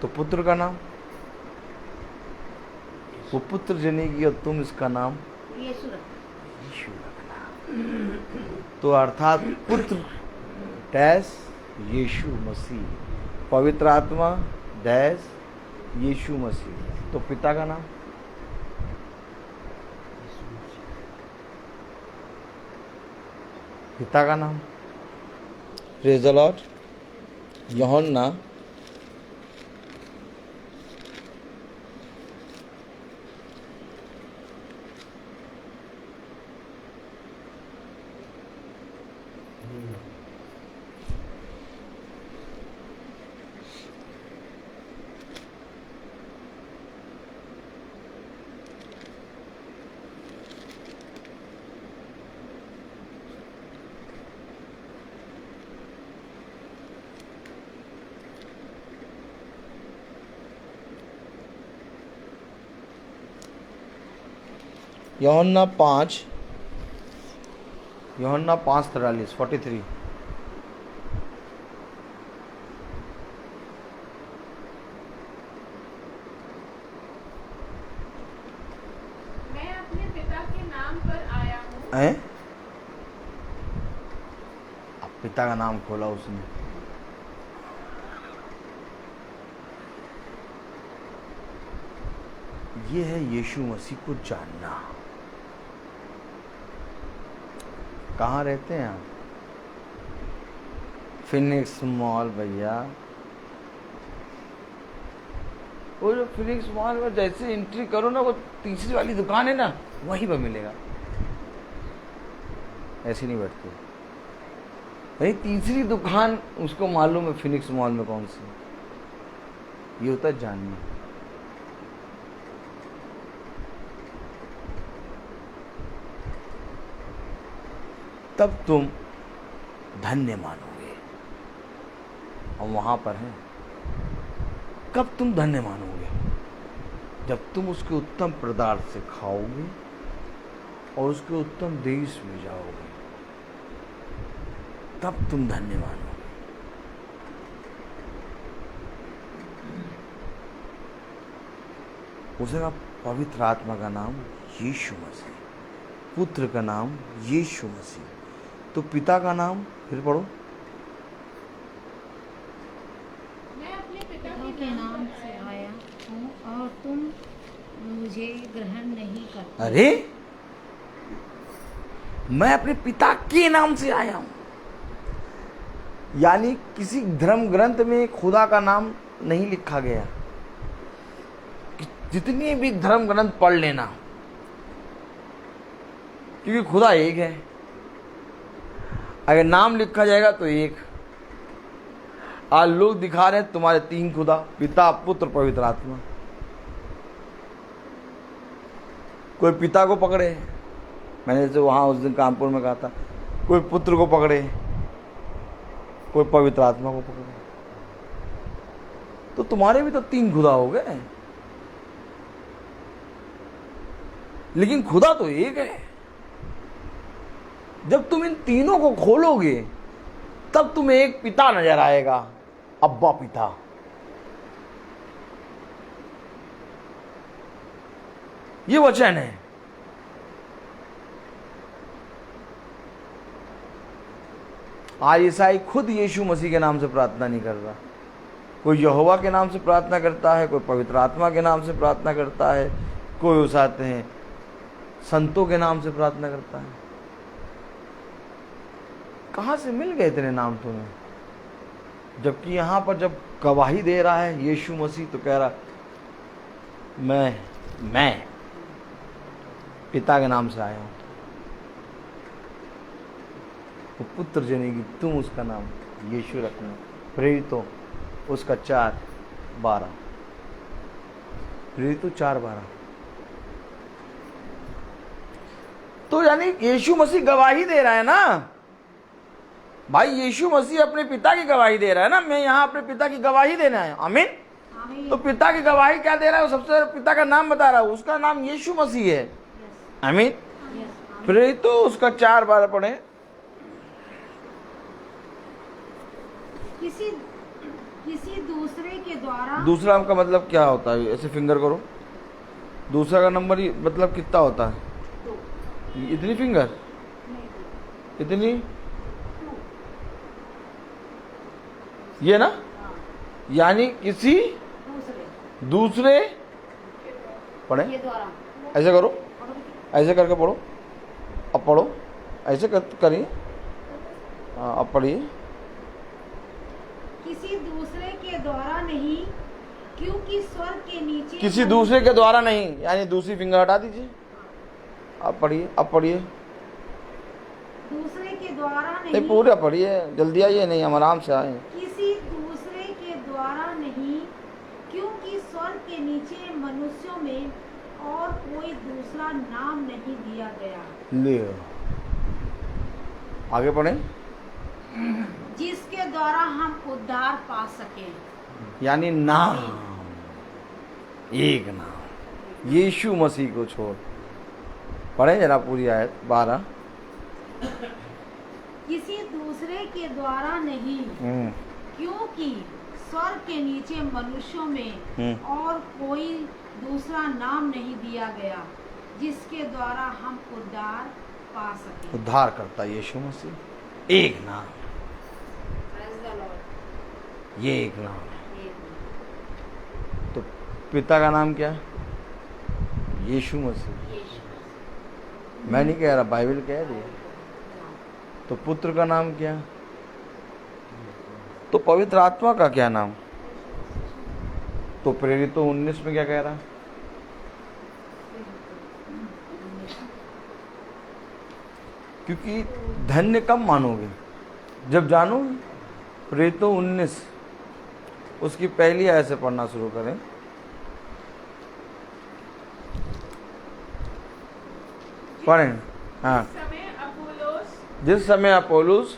तो पुत्र का नाम, वो पुत्र जनेगी और तुम इसका नाम यीशु रखना। तो अर्थात पुत्र डैश यीशु मसीह, पवित्र आत्मा डैश यीशु मसीह। तो पिता का नाम पिता का नाम। Praise the Lord. यूहन्ना यूहन्ना 5:43 43। मैं अपने पिता के नाम पर आया हूँ। हैं? अब पिता का नाम खोला उसने। ये है यीशु मसीह को जानना। कहाँ रहते हैं आप? फिनिक्स मॉल भैया। वो जो फिनिक्स मॉल में जैसे एंट्री करो ना, वो तीसरी वाली दुकान है ना, वहीं पर मिलेगा। ऐसी नहीं बैठती भाई, तीसरी दुकान उसको मालूम है फिनिक्स मॉल में कौन सी। ये होता है जानना। तब तुम धन्य मानोगे। और वहां पर है, कब तुम धन्य मानोगे? जब तुम उसके उत्तम पदार्थ से खाओगे और उसके उत्तम देश में जाओगे, तब तुम धन्य मानोगे। उसका पवित्र आत्मा का नाम यीशु मसीह, पुत्र का नाम यीशु मसीह। तो पिता का नाम फिर पढ़ो। मैं अपने पिता के नाम से आया हूँ और तुम मुझे ग्रहण नहीं करते। अरे मैं अपने पिता के नाम से आया हूं, यानी किसी धर्म ग्रंथ में खुदा का नाम नहीं लिखा गया। जितनी भी धर्म ग्रंथ पढ़ लेना, क्योंकि खुदा एक है। अगर नाम लिखा जाएगा तो एक। आज लोग दिखा रहे हैं तुम्हारे 3 खुदा, पिता पुत्र पवित्र आत्मा। कोई पिता को पकड़े, मैंने जैसे वहां उस दिन कानपुर में कहा था, कोई पुत्र को पकड़े, कोई पवित्र आत्मा को पकड़े। तो तुम्हारे भी तो 3 खुदा हो गए, लेकिन खुदा तो एक है। जब तुम इन तीनों को खोलोगे तब तुम्हें एक पिता नजर आएगा, अब्बा पिता। ये वचन है। आज ईसाई खुद यीशु मसीह के नाम से प्रार्थना नहीं कर रहा। कोई यहोवा के नाम से प्रार्थना करता है, कोई पवित्र आत्मा के नाम से प्रार्थना करता है, कोई उस आते हैं संतों के नाम से प्रार्थना करता है। कहां से मिल गए इतने नाम तुम्हें? जबकि यहां पर जब गवाही दे रहा है यीशु मसीह तो कह रहा मैं पिता के नाम से आया हूं। वो पुत्र जनेगी तुम उसका नाम यीशु रखना। प्रेरितों उसका 4:12, प्रेरितों 4:12। तो यानी यीशु मसीह गवाही दे रहा है ना भाई। यीशु मसीह अपने पिता की गवाही दे रहा है ना। मैं यहाँ अपने पिता की गवाही देना है। आमीन। तो पिता की गवाही क्या दे रहा है? सबसे पिता का नाम बता रहा है, उसका नाम यीशु मसीह है। आमीन। प्रेरितों उसका 4:12 पढ़े। किसी दूसरे के द्वारा। दूसरा का मतलब क्या होता है? ऐसे फिंगर करो। दूसरा का नंबर मतलब कितना होता है? इतनी फिंगर, इतनी, ये ना, यानी किसी दूसरे पढ़े, ऐसे करो, ऐसे करके पढ़ो। अब पढ़ो, ऐसे करिए। हाँ अब पढ़िए। किसी दूसरे के द्वारा नहीं, क्योंकि स्वर्ग के नीचे। किसी दूसरे के द्वारा नहीं, यानी दूसरी फिंगर हटा दीजिए। अब पढ़िए, अब पढ़िए। दूसरे के द्वारा नहीं, पूरा पढ़िए, जल्दी आइए, नहीं हम आराम से आए। किसी दूसरे के द्वारा नहीं, क्योंकि स्वर्ग के नीचे मनुष्यों में और कोई दूसरा नाम नहीं दिया गया। ले आगे पढ़ें। जिसके द्वारा हम उद्धार पा सके। यानी नाम, एक नाम, यीशु मसीह को छोड़। पढ़ें जरा पूरी आयत 12। किसी दूसरे के द्वारा नहीं, क्योंकि स्वर्ग के नीचे मनुष्यों में और कोई दूसरा नाम नहीं दिया गया जिसके द्वारा हम उद्धार पा सके। उद्धार करता यीशु मसीह, एक नाम, ये एक नाम है। तो पिता का नाम क्या है? यीशु मसीह। मैं नहीं कह रहा, बाइबल कह रही है। तो पुत्र का नाम क्या? तो पवित्र आत्मा का क्या नाम? तो प्रेरितों 19 में क्या कह रहा? क्योंकि धन्य कब मानोगे? जब जानोगे। प्रेरितों 19 उसकी पहली आयत से पढ़ना शुरू करें। पढ़ें। हाँ। जिस समय अपोलोस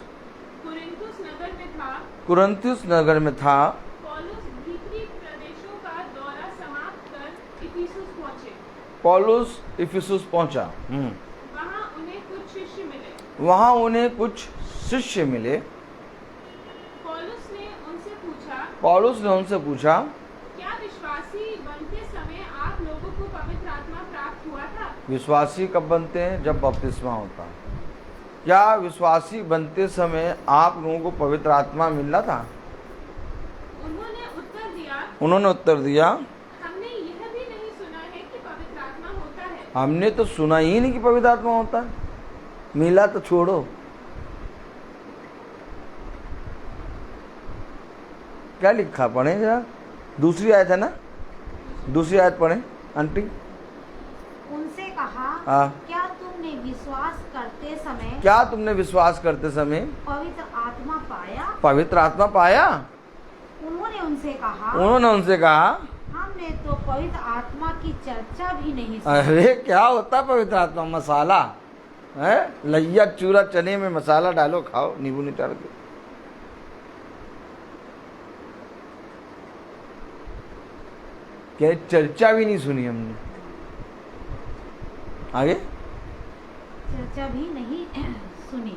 कुरिन्थुस नगर में था, पौलुस इफिसुस पहुंचा। वहां उन्हें कुछ शिष्य मिले। पौलुस ने उनसे पूछा, क्या विश्वासी बनते समय आप लोगों को पवित्र आत्मा प्राप्त हुआ था? विश्वासी कब बनते हैं? जब बपतिस्मा होता है। क्या विश्वासी बनते समय आप लोगों को पवित्र आत्मा मिल रहा था? उन्होंने उत्तर दिया, हमने यह भी नहीं सुना है कि पवित्र आत्मा होता है। हमने तो सुना ही नहीं कि पवित्र आत्मा होता है। मिला तो छोड़ो। क्या लिखा? पढ़े जरा। दूसरी आयत है ना, दूसरी आयत पढ़े आंटी। उनसे कहा, हाँ। क्या तुमने विश्वास करते समय क्या तुमने विश्वास करते समय पवित्र आत्मा पाया? पवित्र आत्मा पाया? उन्होंने उनसे कहा, उन्होंने उनसे कहा, हमने तो पवित्र आत्मा की चर्चा भी नहीं सुनी। अरे क्या होता है पवित्र आत्मा? मसाला है, लैया चूरा चने में मसाला डालो, खाओ नींबू निचोड़ के। क्या चर्चा भी नहीं सुनी हमने? आगे चर्चा भी नहीं सुनी।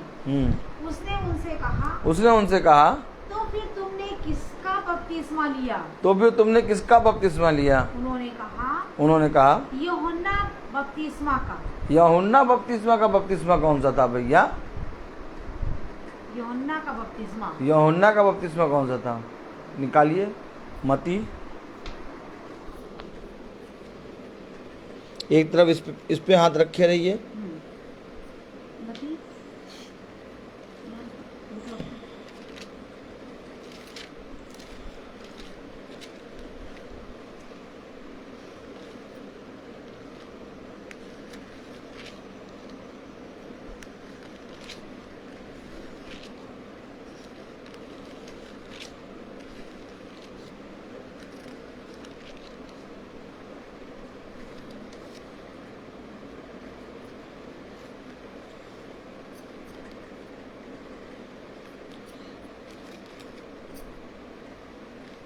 उसने उनसे कहा, तो फिर तुमने किसका बपतिस्मा लिया? तो फिर तुमने किसका बपतिस्मा लिया? उन्होंने कहा, यूहन्ना बपतिस्मा का। यूहन्ना बपतिस्मा का बपतिस्मा कौन सा था भैया? यूहन्ना का बपतिस्मा। यूहन्ना का बपतिस्मा कौन सा था? निकालिए। मती एक तरफ इस पे हाथ रखे रहिए।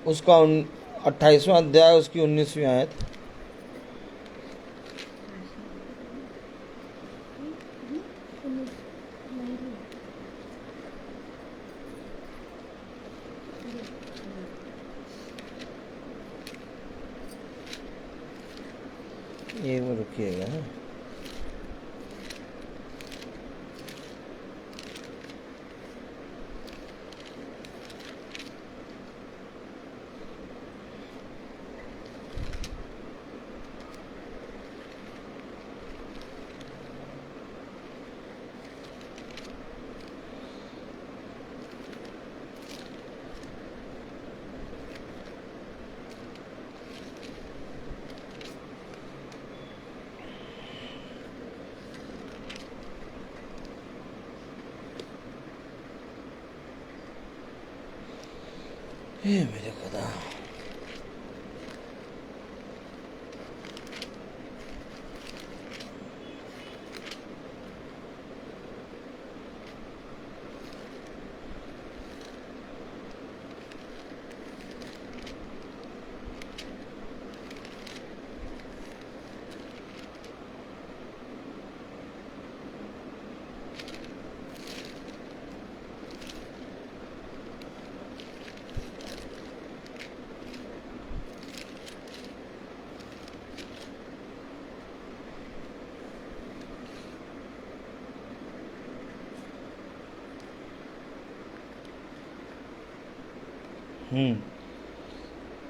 उसका 28वां अध्याय, उसकी 19वीं आयत। ये वो रुकिएगा। हे मेरे खुदा,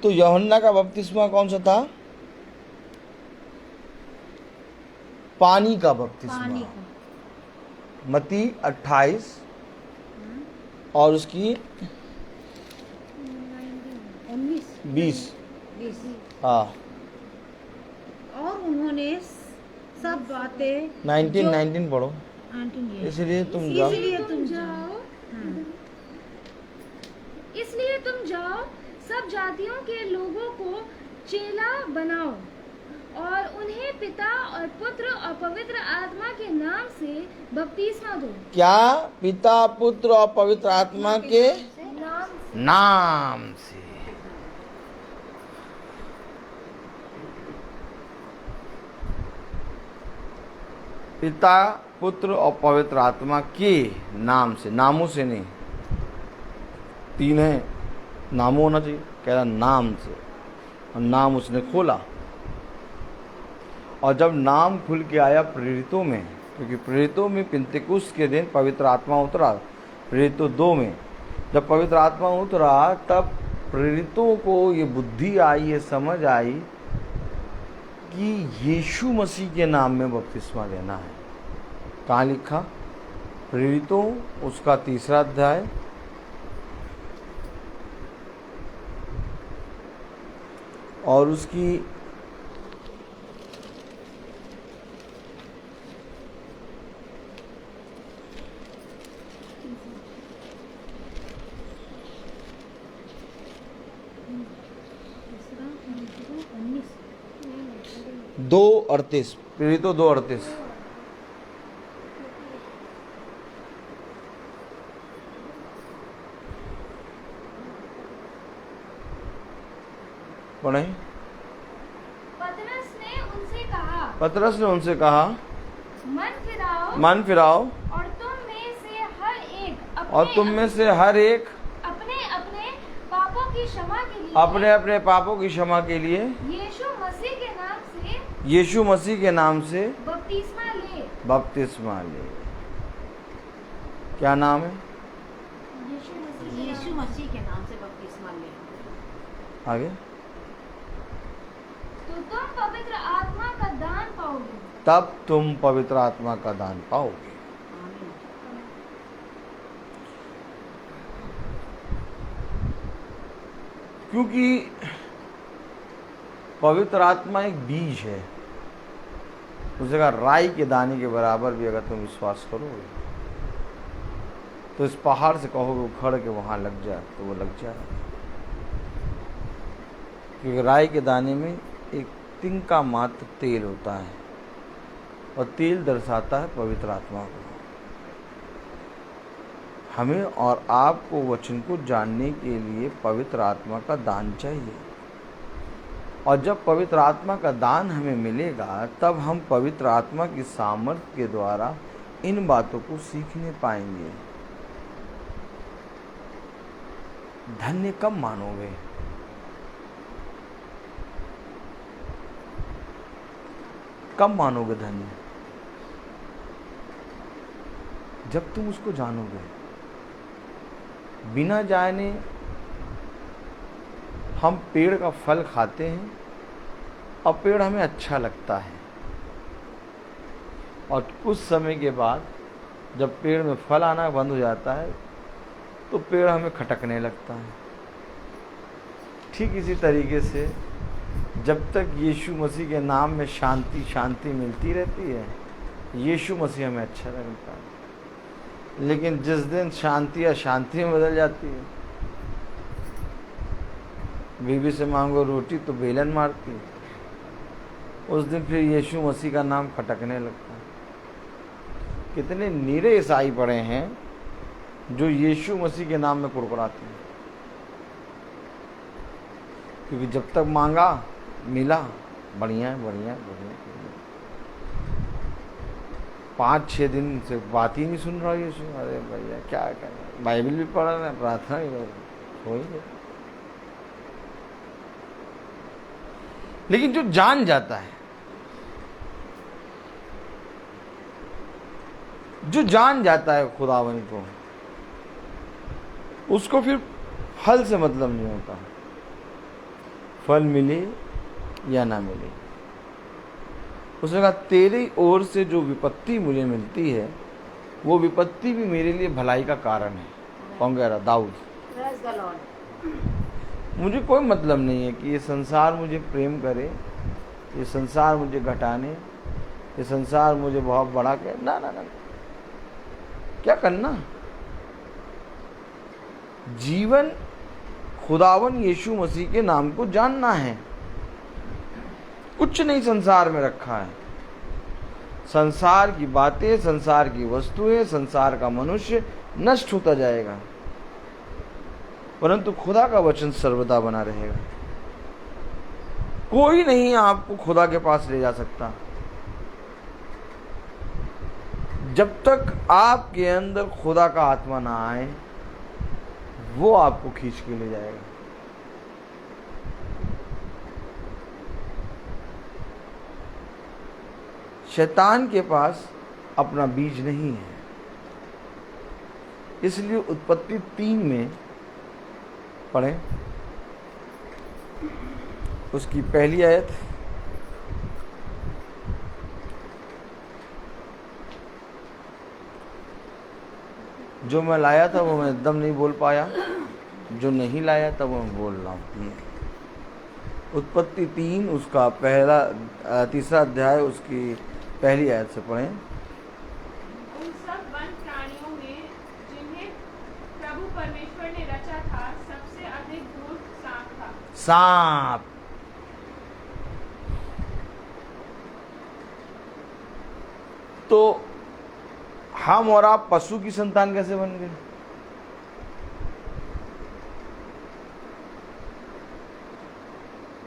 तो यूहन्ना का बपतिस्मा कौन सा था? पानी का बपतिस्मा। मत्ती 28 और उसकी 20। हाँ, और उन्होंने सब बातें 19 पढ़ो। इसलिए तुम जाओ, सब जातियों के लोगों को चेला बनाओ और उन्हें पिता और पुत्र और पवित्र आत्मा के नाम से बपतिस्मा दो। क्या? पिता, पुत्र और पवित्र आत्मा के नाम से। पिता, पुत्र और पवित्र आत्मा के नाम से, नामों से नहीं। 3 है, नाम होना चाहिए, कह रहा नाम से। और नाम उसने खोला, और जब नाम खुल के आया प्रेरितों में, क्योंकि प्रेरितों में पिंतेकुस्त के दिन पवित्र आत्मा उतरा। प्रेरितों 2 में जब पवित्र आत्मा उतरा, तब प्रेरितों को ये बुद्धि आई, ये समझ आई कि यीशु मसीह के नाम में बपतिस्मा देना है। कहाँ लिखा? प्रेरितों उसका 3रा अध्याय और उसकी 2:38 प्रेरितों 2:38 पढ़े। पतरस ने उनसे कहा मन फिराओ और तुम में से हर एक अपने अपने पापों की क्षमा के लिए यीशु मसीह के नाम से बपतिस्मा ले। क्या नाम है? यीशु मसीह के नाम से बपतिस्मा ले। आगे तो तुम पवित्र आत्मा का दान पाओगे। तब तुम पवित्र आत्मा का दान पाओगे। क्योंकि पवित्र आत्मा एक बीज है। उसने कहा राई के दाने के बराबर भी अगर तुम विश्वास करोगे तो इस पहाड़ से कहोगे उखड़ के वहां लग जा तो वो लग जाए। क्योंकि राई के दाने में एक तिनका मात्र तेल होता है और तेल दर्शाता है पवित्र आत्मा को। हमें और आपको वचन को जानने के लिए पवित्र आत्मा का दान चाहिए। और जब पवित्र आत्मा का दान हमें मिलेगा तब हम पवित्र आत्मा की सामर्थ्य के द्वारा इन बातों को सीखने पाएंगे। धन्य कब मानोगे? कब मानोगे धन्य? जब तुम उसको जानोगे। बिना जाने हम पेड़ का फल खाते हैं और पेड़ हमें अच्छा लगता है और कुछ समय के बाद जब पेड़ में फल आना बंद हो जाता है तो पेड़ हमें खटकने लगता है। ठीक इसी तरीके से जब तक यीशु मसीह के नाम में शांति शांति मिलती रहती है यीशु मसीह हमें अच्छा लगता है। लेकिन जिस दिन शांति अशांति में बदल जाती है, बीवी से मांगो रोटी तो बेलन मारती है, उस दिन फिर यीशु मसीह का नाम खटकने लगता है। कितने नीरे ईसाई पड़े हैं जो यीशु मसीह के नाम में कुड़कुड़ाते हैं। क्योंकि जब तक मांगा मिला, बढ़िया बढ़िया बढ़िया, 5-6 दिन से बात ही नहीं सुन रहा यीशु। अरे भैया क्या करना, बाइबल भी पढ़ रहे हैं, प्रार्थना भी हो ही गई। लेकिन जो जान जाता है, जो जान जाता है खुदावन को, उसको फिर फल से मतलब नहीं होता। फल मिले या ना मिले, उसने कहा तेरी ओर से जो विपत्ति मुझे मिलती है वो विपत्ति भी मेरे लिए भलाई का कारण है। कौन कह रहा? दाऊद। मुझे कोई मतलब नहीं है कि ये संसार मुझे प्रेम करे, ये संसार मुझे घटाने, ये संसार मुझे बहुत बड़ा करे। ना ना ना, क्या करना? जीवन खुदावन यीशु मसीह के नाम को जानना है। कुछ नहीं संसार में रखा है। संसार की बातें, संसार की वस्तुएं, संसार का मनुष्य नष्ट होता जाएगा, परंतु खुदा का वचन सर्वदा बना रहेगा। कोई नहीं आपको खुदा के पास ले जा सकता जब तक आपके अंदर खुदा का आत्मा ना आए। वो आपको खींच के ले जाएगा। शैतान के पास अपना बीज नहीं है, इसलिए उत्पत्ति 3 में पढ़ें, उसकी पहली आयत। जो मैं लाया था वो मैं एकदम नहीं बोल पाया, जो नहीं लाया था वो मैं बोल रहा हूँ। उत्पत्ति 3 उसका तीसरा अध्याय उसकी पहली आयत से पढ़ें। उन सब वन प्राणियों में जिन्हें प्रभु परमेश्वर ने रचा था सबसे अधिक धूर्त सांप था। सांप। तो हम और आप पशु की संतान कैसे बन गए?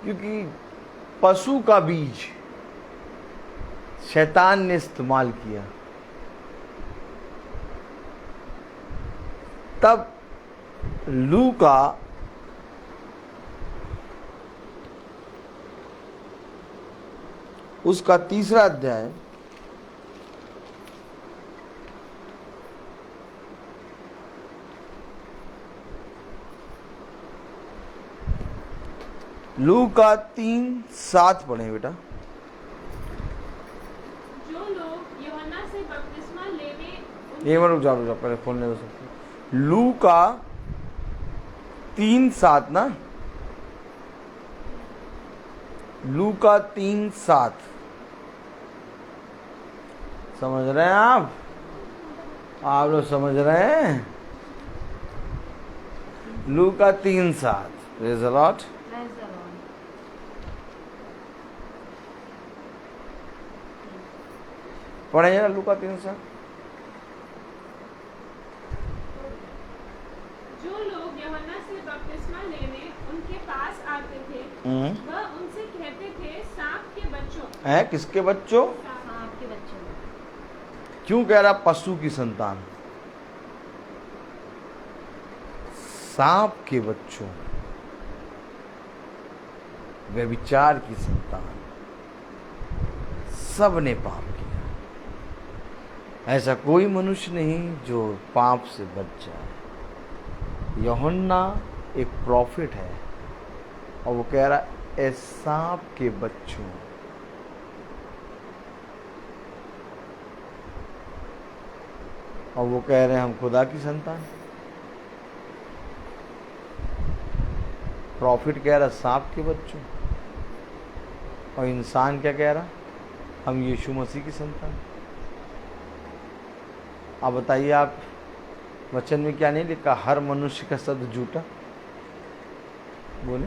क्योंकि पशु का बीज शैतान ने इस्तेमाल किया, तब लूका उसका 3रा अध्याय लूका 3:7 पढ़े बेटा। जो लोग यूहन्ना से बपतिस्मा लेने ये रुक जाओ पहले फोन ले दो सबको। लूका 3:7 ना, लूका 3:7 समझ रहे हैं आप लोग समझ रहे हैं? लूका 3:7 प्रेज़ द लॉर्ड। पढ़ेगा लूका 3:7। जो लोग यूहन्ना से बपतिस्मा लेने उनके पास आते थे, वह उनसे कहते थे, सांप के बच्चों। है किसके बच्चों? सांप के बच्चों। क्यों कह रहा पशु की संतान? सांप के बच्चों, व्यभिचार की संतान, सब ने पाप किया। ऐसा कोई मनुष्य नहीं जो पाप से बच जाए। यूहन्ना एक प्रॉफिट है और वो कह रहा है सांप के बच्चों, और वो कह रहे हैं हम खुदा की संतान। प्रॉफिट कह रहा सांप के बच्चों, और इंसान क्या कह रहा? हम यीशु मसीह की संतान। अब बताइए आप, वचन में क्या नहीं लिखा? हर मनुष्य का शब्द झूठा बोले,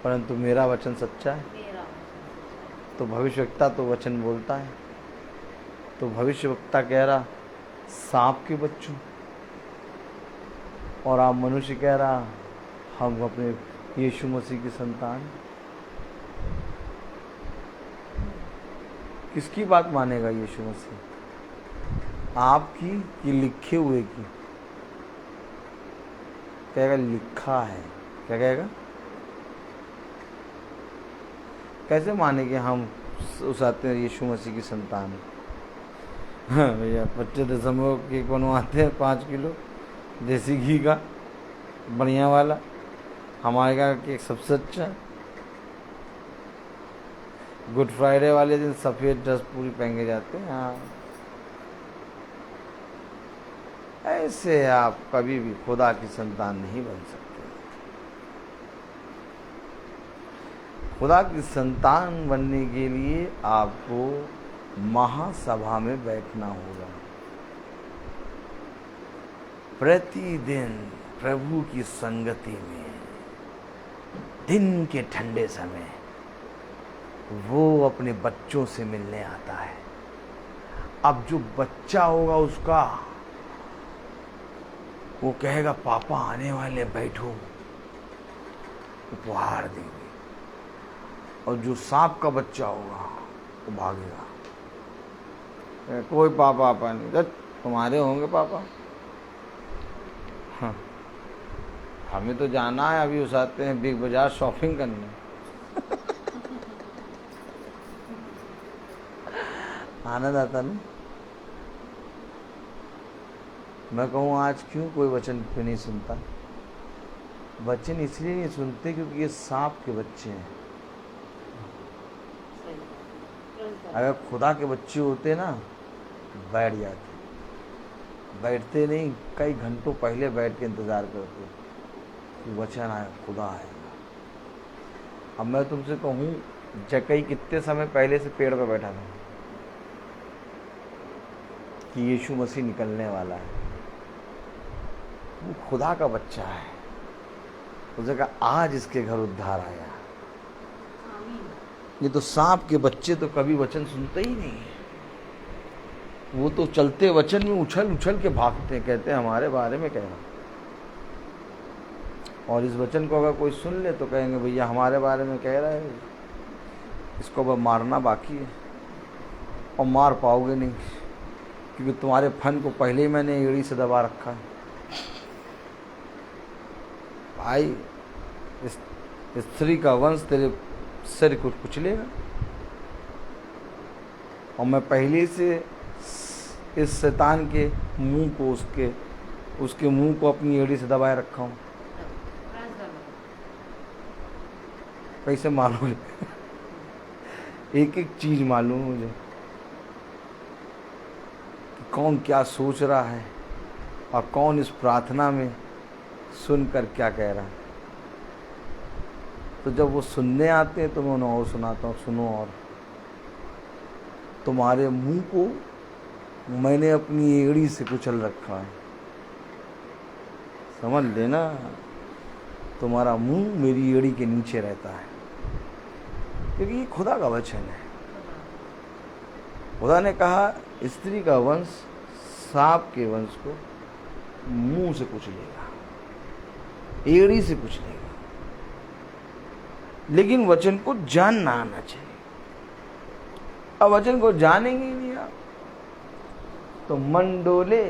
परंतु मेरा वचन सच्चा है। तो भविष्यवक्ता तो वचन बोलता है, तो भविष्यवक्ता कह रहा सांप के बच्चों, और आप मनुष्य कह रहा हम अपने यीशु मसीह की संतान। किसकी बात मानेगा यीशु मसीह? आपकी कि लिखे हुए की? कहेगा लिखा है। क्या कहेगा? कैसे मानेंगे हम उस आते हैं यीशु मसीह की संतान? हाँ भैया 25 दिसंबर केक बनवाते हैं 5 किलो देसी घी का बढ़िया वाला, हमारे का केक सबसे अच्छा। गुड फ्राइडे वाले दिन सफ़ेद ड्रेस पूरी पहने जाते हैं। हाँ, ऐसे आप कभी भी खुदा की संतान नहीं बन सकते। खुदा की संतान बनने के लिए आपको महासभा में बैठना होगा, प्रतिदिन प्रभु की संगति में, दिन के ठंडे समय वो अपने बच्चों से मिलने आता है। अब जो बच्चा होगा उसका, वो कहेगा पापा आने वाले, बैठो, उपहार देंगे। और जो सांप का बच्चा होगा वो भागेगा, कोई पापा आपा नहीं, जब तुम्हारे होंगे पापा। हाँ, हमें तो जाना है, अभी उस आते हैं बिग बाजार शॉपिंग करने। आनंद आता ना। मैं कहूँ आज क्यों कोई वचन पे नहीं सुनता? वचन इसलिए नहीं सुनते क्योंकि ये सांप के बच्चे हैं। अगर खुदा के बच्चे होते ना, बैठ जाते, बैठते नहीं, कई घंटों पहले बैठ के इंतज़ार करते कि वचन आए, खुदा आएगा। अब मैं तुमसे कहूँ, जकई कितने समय पहले से पेड़ पर बैठा था कि यीशु मसीह निकलने वाला है। वो खुदा का बच्चा है। उसने कहा आज इसके घर उद्धार आया। ये तो सांप के बच्चे तो कभी वचन सुनते ही नहीं है। वो तो चलते वचन में उछल उछल के भागते हैं, कहते हैं हमारे बारे में कहना। और इस वचन को अगर कोई सुन ले तो कहेंगे भैया हमारे बारे में कह रहा है, इसको अब मारना बाकी है। और मार पाओगे नहीं, क्योंकि तुम्हारे फन को पहले ही मैंने एड़ी से दबा रखा है। भाई इस स्त्री का वंश तेरे सिर को कुचलेगा, और मैं पहले से इस शैतान के मुंह को उसके मुंह को अपनी एड़ी से दबाए रखा हूँ। कैसे मालूम? एक एक चीज मालूम मुझे कि कौन क्या सोच रहा है और कौन इस प्रार्थना में सुनकर क्या कह रहा है। तो जब वो सुनने आते हैं तो मैं उन्हें और सुनाता हूँ, सुनो। और तुम्हारे मुंह को मैंने अपनी एड़ी से कुचल रखा है, समझ लेना। तुम्हारा मुंह मेरी एड़ी के नीचे रहता है, क्योंकि ये खुदा का वचन है। खुदा ने कहा स्त्री का वंश सांप के वंश को मुंह से कुचलेगा, एड़ी से कुचलेगा। लेकिन वचन को जानना आना चाहिए। अब वचन को जानेंगे ही नहीं आप तो मन डोले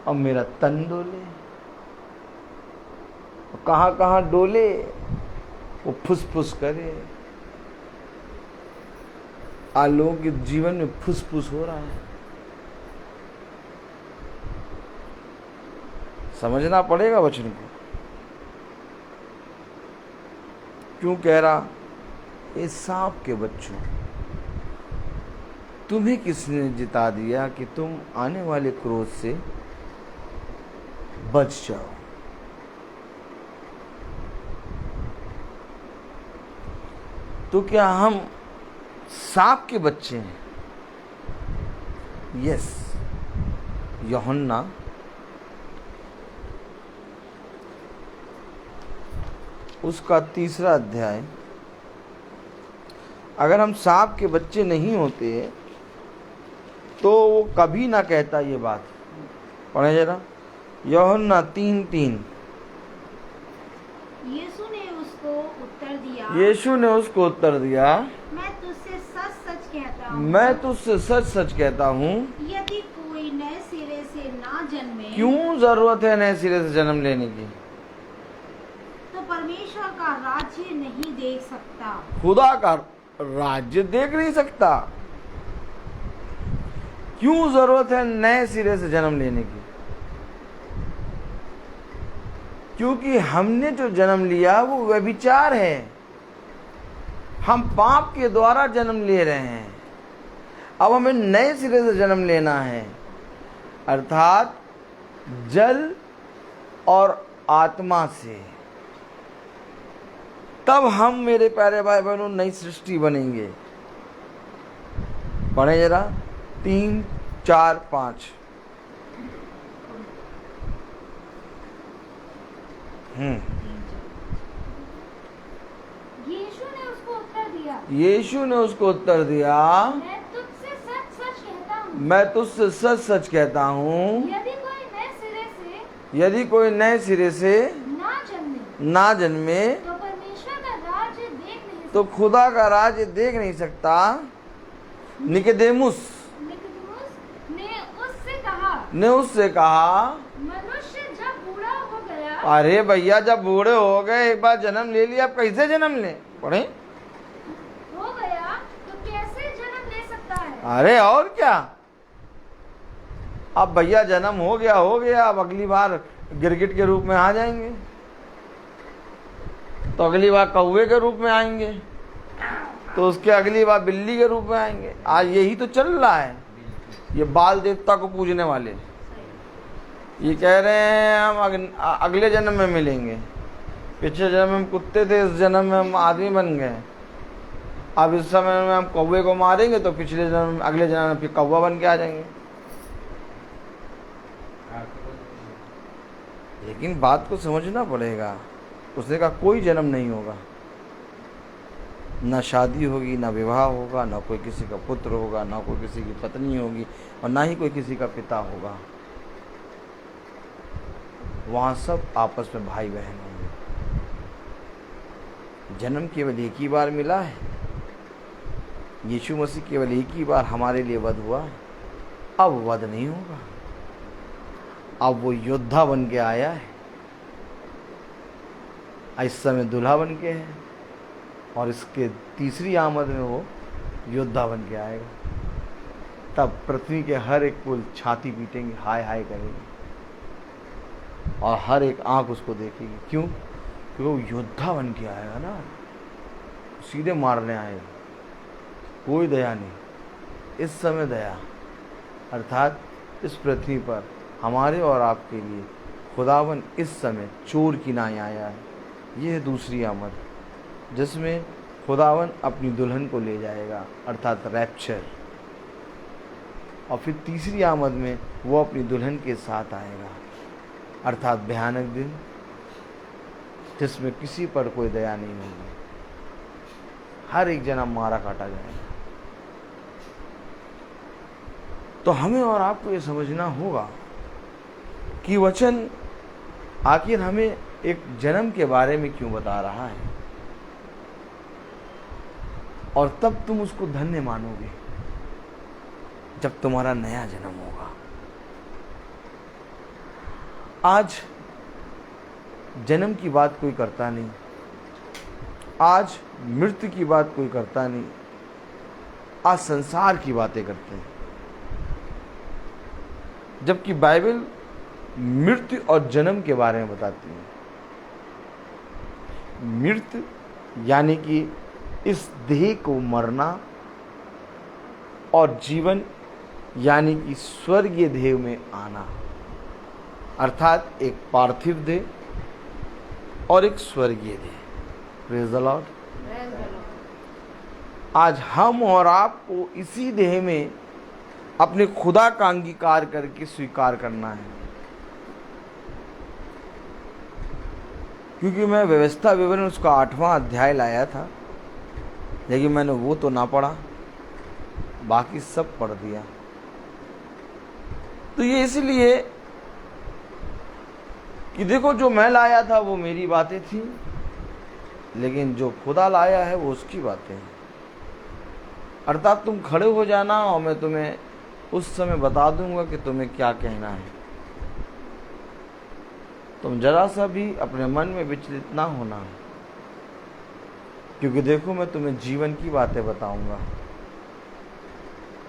और मेरा तन डोले। कहाँ कहाँ डोले वो फुस फुस करे। आज लोगों के जीवन में फुस फुस हो रहा है, समझना पड़ेगा वचन को। क्यों कह रहा? ये सांप के बच्चों, तुम्हें किसने जिता दिया कि तुम आने वाले क्रोध से बच जाओ। तो क्या हम सांप के बच्चे हैं? यस। यूहन्ना उसका 3 अध्याय, अगर हम सांप के बच्चे नहीं होते तो वो कभी ना कहता ये बात। पढ़े जरा, यूहन्ना 3:3। यीशु ने उसको उत्तर दिया, यीशु ने उसको उत्तर दिया, मैं तुझसे सच सच कहता हूँ, मैं तुझसे सच सच कहता हूँ, यदि कोई नए सिरे से ना जन्मे, क्यों जरूरत है नए सिरे से जन्म लेने की? तो परमेश्वर का राज्य नहीं देख सकता। खुदा का राज्य देख नहीं सकता। क्यों जरूरत है नए सिरे से जन्म लेने की? क्योंकि हमने जो जन्म लिया वो व्यभिचार है। हम पाप के द्वारा जन्म ले रहे हैं। अब हमें नए सिरे से जन्म लेना है, अर्थात जल और आत्मा से। तब हम, मेरे प्यारे भाई बहनों, नई सृष्टि बनेंगे। पढ़े जरा 3, 4, 5। यीशु ने उसको उत्तर दिया, यीशु ने उसको उत्तर दिया, मैं तुझसे सच सच कहता हूँ, मैं तुझसे सच सच कहता हूँ, यदि कोई नए सिरे से यदि कोई नए सिरे से ना जन्मे तो परमेश्वर का राज्य देख नहीं तो खुदा का राज्य देख नहीं सकता। निकोदेमुस ने उससे कहा, मनुष्य जब बूढ़ा हो गया, अरे भैया जब बूढ़े हो गए, एक बार जन्म ले लिया, अब कैसे जन्म ले? पढ़े हो गया तो कैसे जन्म ले सकता है? अरे और क्या, अब भैया जन्म हो गया, अब अगली बार गिरगिट के रूप में आ जाएंगे, तो अगली बार कौवे के रूप में आएंगे, तो उसके अगली बार बिल्ली के रूप में आएंगे। आज यही तो चल रहा है। ये बाल देवता को पूजने वाले ये कह रहे हैं हम अगले जन्म में मिलेंगे। पिछले जन्म में हम कुत्ते थे, इस जन्म में हम आदमी बन गए। अब इस समय में हम कौवे को मारेंगे तो पिछले जन्म, अगले जन्म में फिर कौवा बन के आ जाएंगे। लेकिन बात को समझना पड़ेगा। उसने कहा कोई जन्म नहीं होगा। ना शादी होगी, ना विवाह होगा, ना कोई किसी का पुत्र होगा, ना कोई किसी की पत्नी होगी, और ना ही कोई किसी का पिता होगा। वहाँ सब आपस में भाई बहन होंगे। जन्म केवल एक ही बार मिला है, यीशु मसीह केवल एक ही बार हमारे लिए वध हुआ है। अब वध नहीं होगा, अब वो योद्धा बन के आया है। इस समय दुल्हा बन के है, और इसके तीसरी आमद में वो योद्धा बन के आएगा। तब पृथ्वी के हर एक कुल छाती पीटेंगे, हाय हाय करेंगे, और हर एक आंख उसको देखेगी। क्यों? क्योंकि वो योद्धा बन के आएगा ना, सीधे मारने आएगा, कोई दया नहीं। इस समय दया, अर्थात इस पृथ्वी पर हमारे और आपके लिए खुदावन इस समय चोर की नाई आया है। यह है दूसरी आमद, जिसमें खुदावन अपनी दुल्हन को ले जाएगा, अर्थात रैप्चर। और फिर तीसरी आमद में वो अपनी दुल्हन के साथ आएगा, अर्थात भयानक दिन, जिसमें किसी पर कोई दया नहीं होगी, हर एक जना मारा काटा जाएगा। तो हमें और आपको ये समझना होगा कि वचन आखिर हमें एक जन्म के बारे में क्यों बता रहा है, और तब तुम उसको धन्य मानोगे जब तुम्हारा नया जन्म होगा। आज जन्म की बात कोई करता नहीं, आज मृत्यु की बात कोई करता नहीं, आज संसार की बातें करते हैं। जबकि बाइबल मृत्यु और जन्म के बारे में बताती है। मृत्यु यानी कि इस देह को मरना, और जीवन यानी कि स्वर्गीय देह में आना, अर्थात एक पार्थिव देह और एक स्वर्गीय देह। Praise the Lord. आज हम और आपको इसी देह में अपने खुदा का अंगीकार करके स्वीकार करना है। क्योंकि मैं व्यवस्था विवरण उसका 8वां अध्याय लाया था, लेकिन मैंने वो तो ना पढ़ा, बाकी सब पढ़ दिया। तो ये इसलिए कि देखो, जो मैं लाया था वो मेरी बातें थी, लेकिन जो खुदा लाया है वो उसकी बातें हैं। अर्थात तुम खड़े हो जाना और मैं तुम्हें उस समय बता दूंगा कि तुम्हें क्या कहना है। तुम जरा सा भी अपने मन में विचलित ना होना, क्योंकि देखो मैं तुम्हें जीवन की बातें बताऊंगा,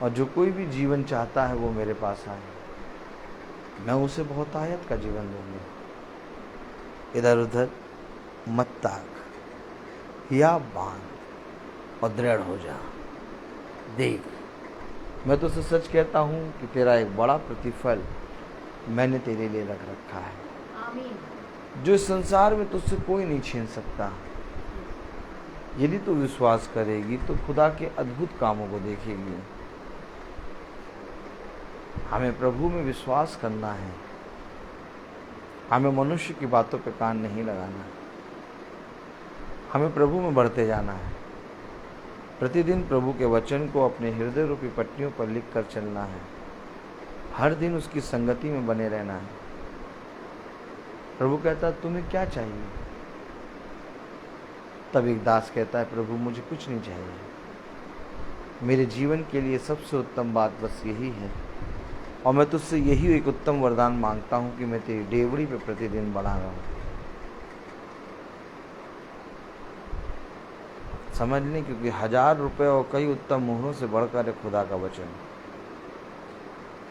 और जो कोई भी जीवन चाहता है वो मेरे पास आए, मैं उसे बहुत आयत का जीवन दूंगा। इधर उधर मत ताक, या बांध और दृढ़ हो जा। देख, मैं तुझसे सच कहता हूँ कि तेरा एक बड़ा प्रतिफल मैंने तेरे लिए रख रखा है, जो इस संसार में तुझसे कोई नहीं छीन सकता। यदि तू विश्वास करेगी तो खुदा के अद्भुत कामों को देखेगी। हमें प्रभु में विश्वास करना है, हमें मनुष्य की बातों पे कान नहीं लगाना, हमें प्रभु में बढ़ते जाना है। प्रतिदिन प्रभु के वचन को अपने हृदय रूपी पट्टियों पर लिख कर चलना है, हर दिन उसकी संगति में बने रहना है। प्रभु कहता है तुम्हें क्या चाहिए? तब एक दास कहता है प्रभु मुझे कुछ नहीं चाहिए, मेरे जीवन के लिए सबसे उत्तम बात बस यही है, और मैं तुझसे यही एक उत्तम वरदान मांगता हूँ कि मैं तेरी डेवड़ी पे प्रतिदिन बढ़ा रहा हूँ। समझ लें, क्योंकि 1000 रुपये और कई उत्तम मोहरों से बढ़कर है खुदा का वचन,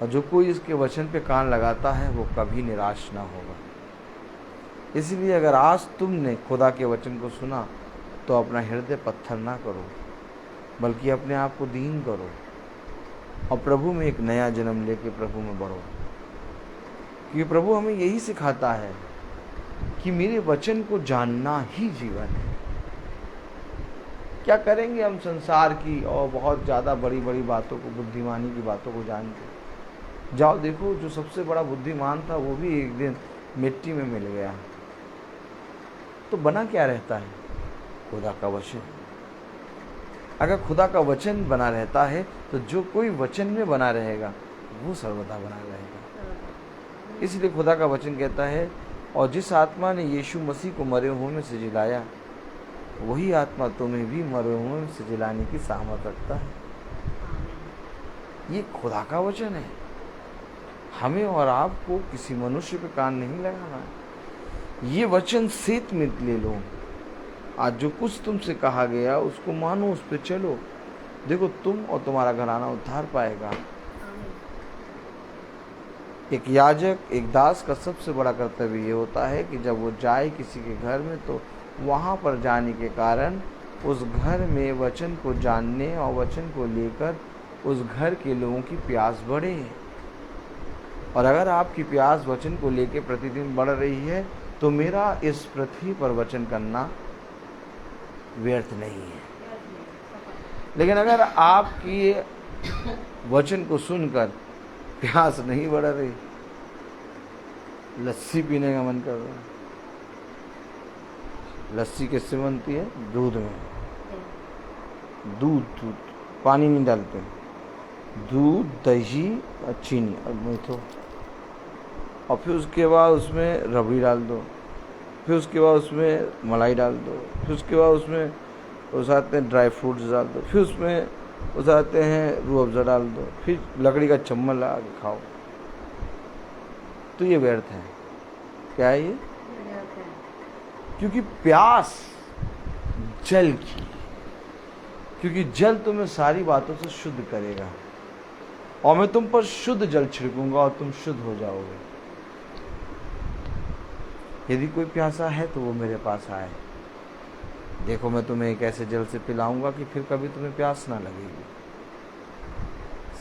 और जो कोई इसके वचन पे कान लगाता है वो कभी निराश ना होगा। इसलिए अगर आज तुमने खुदा के वचन को सुना तो अपना हृदय पत्थर ना करो, बल्कि अपने आप को दीन करो और प्रभु में एक नया जन्म लेके प्रभु में बढ़ो। क्योंकि प्रभु हमें यही सिखाता है कि मेरे वचन को जानना ही जीवन है। क्या करेंगे हम संसार की और बहुत ज़्यादा बड़ी बड़ी बातों को, बुद्धिमानी की बातों को जान के? जाओ देखो, जो सबसे बड़ा बुद्धिमान था वो भी एक दिन मिट्टी में मिल गया, तो बना क्या रहता है? खुदा का वचन। अगर खुदा का वचन बना रहता है तो जो कोई वचन में बना रहेगा वो सर्वदा बना रहेगा। इसलिए खुदा का वचन कहता है, और जिस आत्मा ने यीशु मसीह को मरे हुए में से जिलाया, वही आत्मा तुम्हें भी मरे हुए में से जिलाने की सामर्थ रखता है। ये खुदा का वचन है। हमें और आपको किसी मनुष्य पे कान नहीं लगाना है। ये वचन सेत में ले लो। आज जो कुछ तुमसे कहा गया उसको मानो, उस पर चलो। देखो तुम और तुम्हारा घराना उद्धार पाएगा। एक याजक, एक दास का सबसे बड़ा कर्तव्य ये होता है कि जब वो जाए किसी के घर में तो वहाँ पर जाने के कारण उस घर में वचन को जानने और वचन को लेकर उस घर के लोगों की प्यास बढ़े। और अगर आपकी प्यास वचन को लेकर प्रतिदिन बढ़ रही है तो मेरा इस पृथ्वी पर वचन करना व्यर्थ नहीं है। लेकिन अगर आपकी वचन को सुनकर प्यास नहीं बढ़ रही, लस्सी पीने का मन कर रहा है। लस्सी किससे बनती है? दूध में। दूध पानी नहीं डालते, दूध, दही और चीनी और मीठो, और फिर उसके बाद उसमें रबड़ी डाल दो, फिर उसके बाद उसमें मलाई डाल दो, फिर उसके बाद उसमें उस आते हैं ड्राई फ्रूट्स डाल दो, फिर उसमें उस आते हैं रूह अफ़ज़ा डाल दो, फिर लकड़ी का चम्मच लगा के खाओ। तो ये व्यर्थ है। क्या है ये? क्योंकि प्यास जल की, क्योंकि जल तुम्हें सारी बातों से शुद्ध करेगा, और मैं तुम पर शुद्ध जल छिड़कूंगा और तुम शुद्ध हो जाओगे। यदि कोई प्यासा है तो वो मेरे पास आए। देखो मैं तुम्हें एक ऐसे जल से पिलाऊंगा कि फिर कभी तुम्हें प्यास ना लगेगी।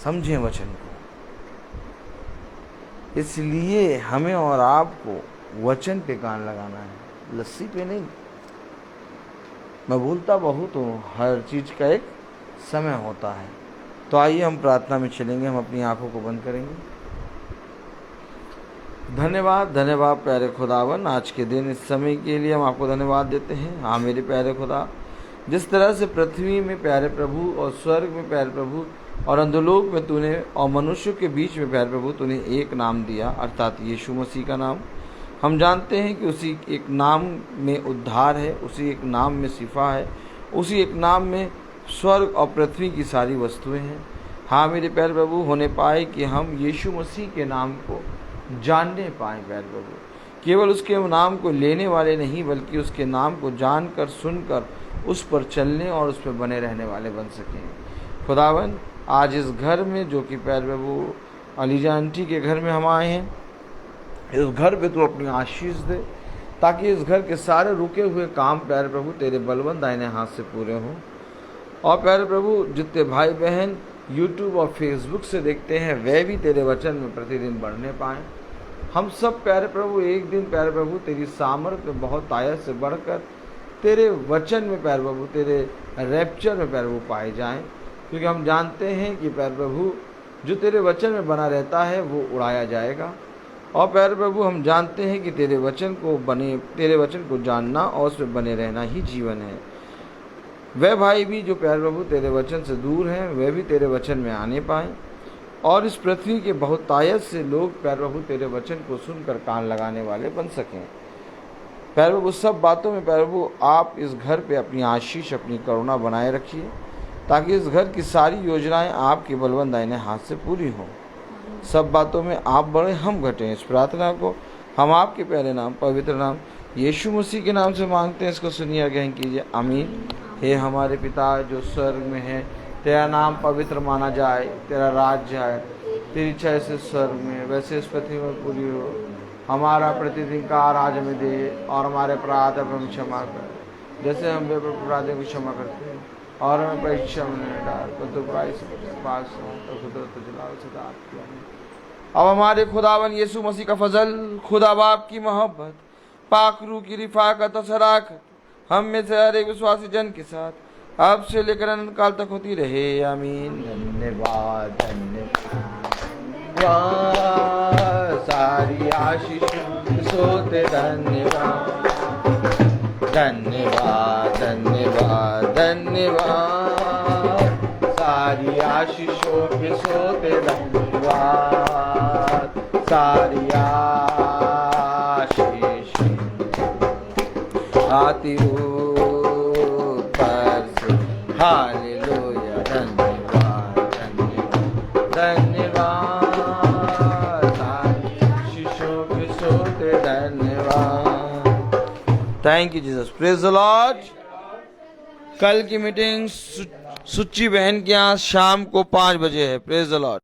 समझें वचन को। इसलिए हमें और आपको वचन पे कान लगाना है, लस्सी पे नहीं। मैं बोलता बहुत हूँ, हर चीज़ का एक समय होता है। तो आइए हम प्रार्थना में चलेंगे। हम अपनी आंखों को बंद करेंगे। धन्यवाद, धन्यवाद प्यारे खुदावन, आज के दिन इस समय के लिए हम आपको धन्यवाद देते हैं। हाँ मेरे प्यारे खुदा, जिस तरह से पृथ्वी में प्यारे प्रभु और स्वर्ग में प्यारे प्रभु और अंधलोक में तूने और मनुष्यों के बीच में प्यारे प्रभु तूने एक नाम दिया, अर्थात यीशु मसीह का नाम। हम जानते हैं कि उसी एक नाम में उद्धार है, उसी एक नाम में शिफा है, उसी एक नाम में स्वर्ग और पृथ्वी की सारी वस्तुएं हैं। हाँ मेरे प्यारे प्रभु, होने पाए कि हम यीशु मसीह के नाम को जानने पाएँ प्यारे प्रभु, केवल उसके नाम को लेने वाले नहीं बल्कि उसके नाम को जानकर सुनकर उस पर चलने और उस पर बने रहने वाले बन सकें। खुदावन, आज इस घर में जो कि प्यारे प्रभु अलीजा आंटी के घर में हम आए हैं, इस घर पे तू अपनी आशीष दे, ताकि इस घर के सारे रुके हुए काम प्यारे प्रभु तेरे बलवंत दाहिने हाथ से पूरे हों। और प्यारे प्रभु, जितने भाई बहन यूट्यूब और फेसबुक से देखते हैं वे भी तेरे वचन में प्रतिदिन बढ़ने पाएँ। हम सब प्यारे प्रभु एक दिन प्यारे प्रभु तेरी सामर्थ्य में बहुत आयत से बढ़कर तेरे वचन में प्यारे प्रभु, तेरे रैप्चर में प्यारे प्रभु पाए जाएं। क्योंकि हम जानते हैं कि प्यारे प्रभु जो तेरे वचन में बना रहता है वो उड़ाया जाएगा। और प्यारे प्रभु हम जानते हैं कि तेरे वचन को जानना और उसमें बने रहना ही जीवन है। वह भाई भी जो प्यारे प्रभु तेरे वचन से दूर हैं, वे भी तेरे वचन में आने पाएँ, और इस पृथ्वी के बहुत आयत से लोग प्यारे प्रभु तेरे वचन को सुनकर कान लगाने वाले बन सकें। प्यारे प्रभु सब बातों में प्यारे प्रभु आप इस घर पे अपनी आशीष, अपनी करुणा बनाए रखिए, ताकि इस घर की सारी योजनाएं आपके बलवंत दाहिने हाथ से पूरी हों। सब बातों में आप बढ़े, हम घटें। इस प्रार्थना को हम आपके प्यारे नाम, पवित्र नाम यीशु मसीह के नाम से मांगते हैं। इसको सुनिए, ग्रहण कीजिए। आमीन। हे हमारे पिता जो स्वर्ग में है, तेरा नाम पवित्र माना जाए, तेरा राज्य आए, तेरी इच्छा ऐसे स्वर्ग में वैसे इस पृथ्वी में पूरी हो। हमारा प्रतिदिन का आज हमें दे, और हमारे अपराध हमें क्षमा कर, जैसे हम अपराधियों को क्षमा करते हैं, और हमें परीक्षा में नहीं डाल तो बुराई से पास हो, तो कुदरत जलाल से दात किया। अब हमारे खुदावन यीशु मसीह का फजल, खुदा बाप की मोहब्बत, पाक रूह की रिफाकत और शराकत हम में से हर एक विश्वासी जन के साथ अब से लेकर अनंत काल तक होती रहे। आमीन। धन्यवाद, धन्यवाद, सारी आशीष सोते धन्यवाद, धन्यवाद, धन्यवाद, धन्यवाद। सारी आशीषों के सोते धन्यवाद, सारी आशीष आती ऊपर से। हालेलुया, धन्यवाद धन्यवाद धन्यवाद, सारी आशीषों के सोते धन्यवाद। Thank you Jesus, praise the Lord. कल की मीटिंग सुच्ची बहन के यहाँ शाम को 5 बजे है। Praise the Lord.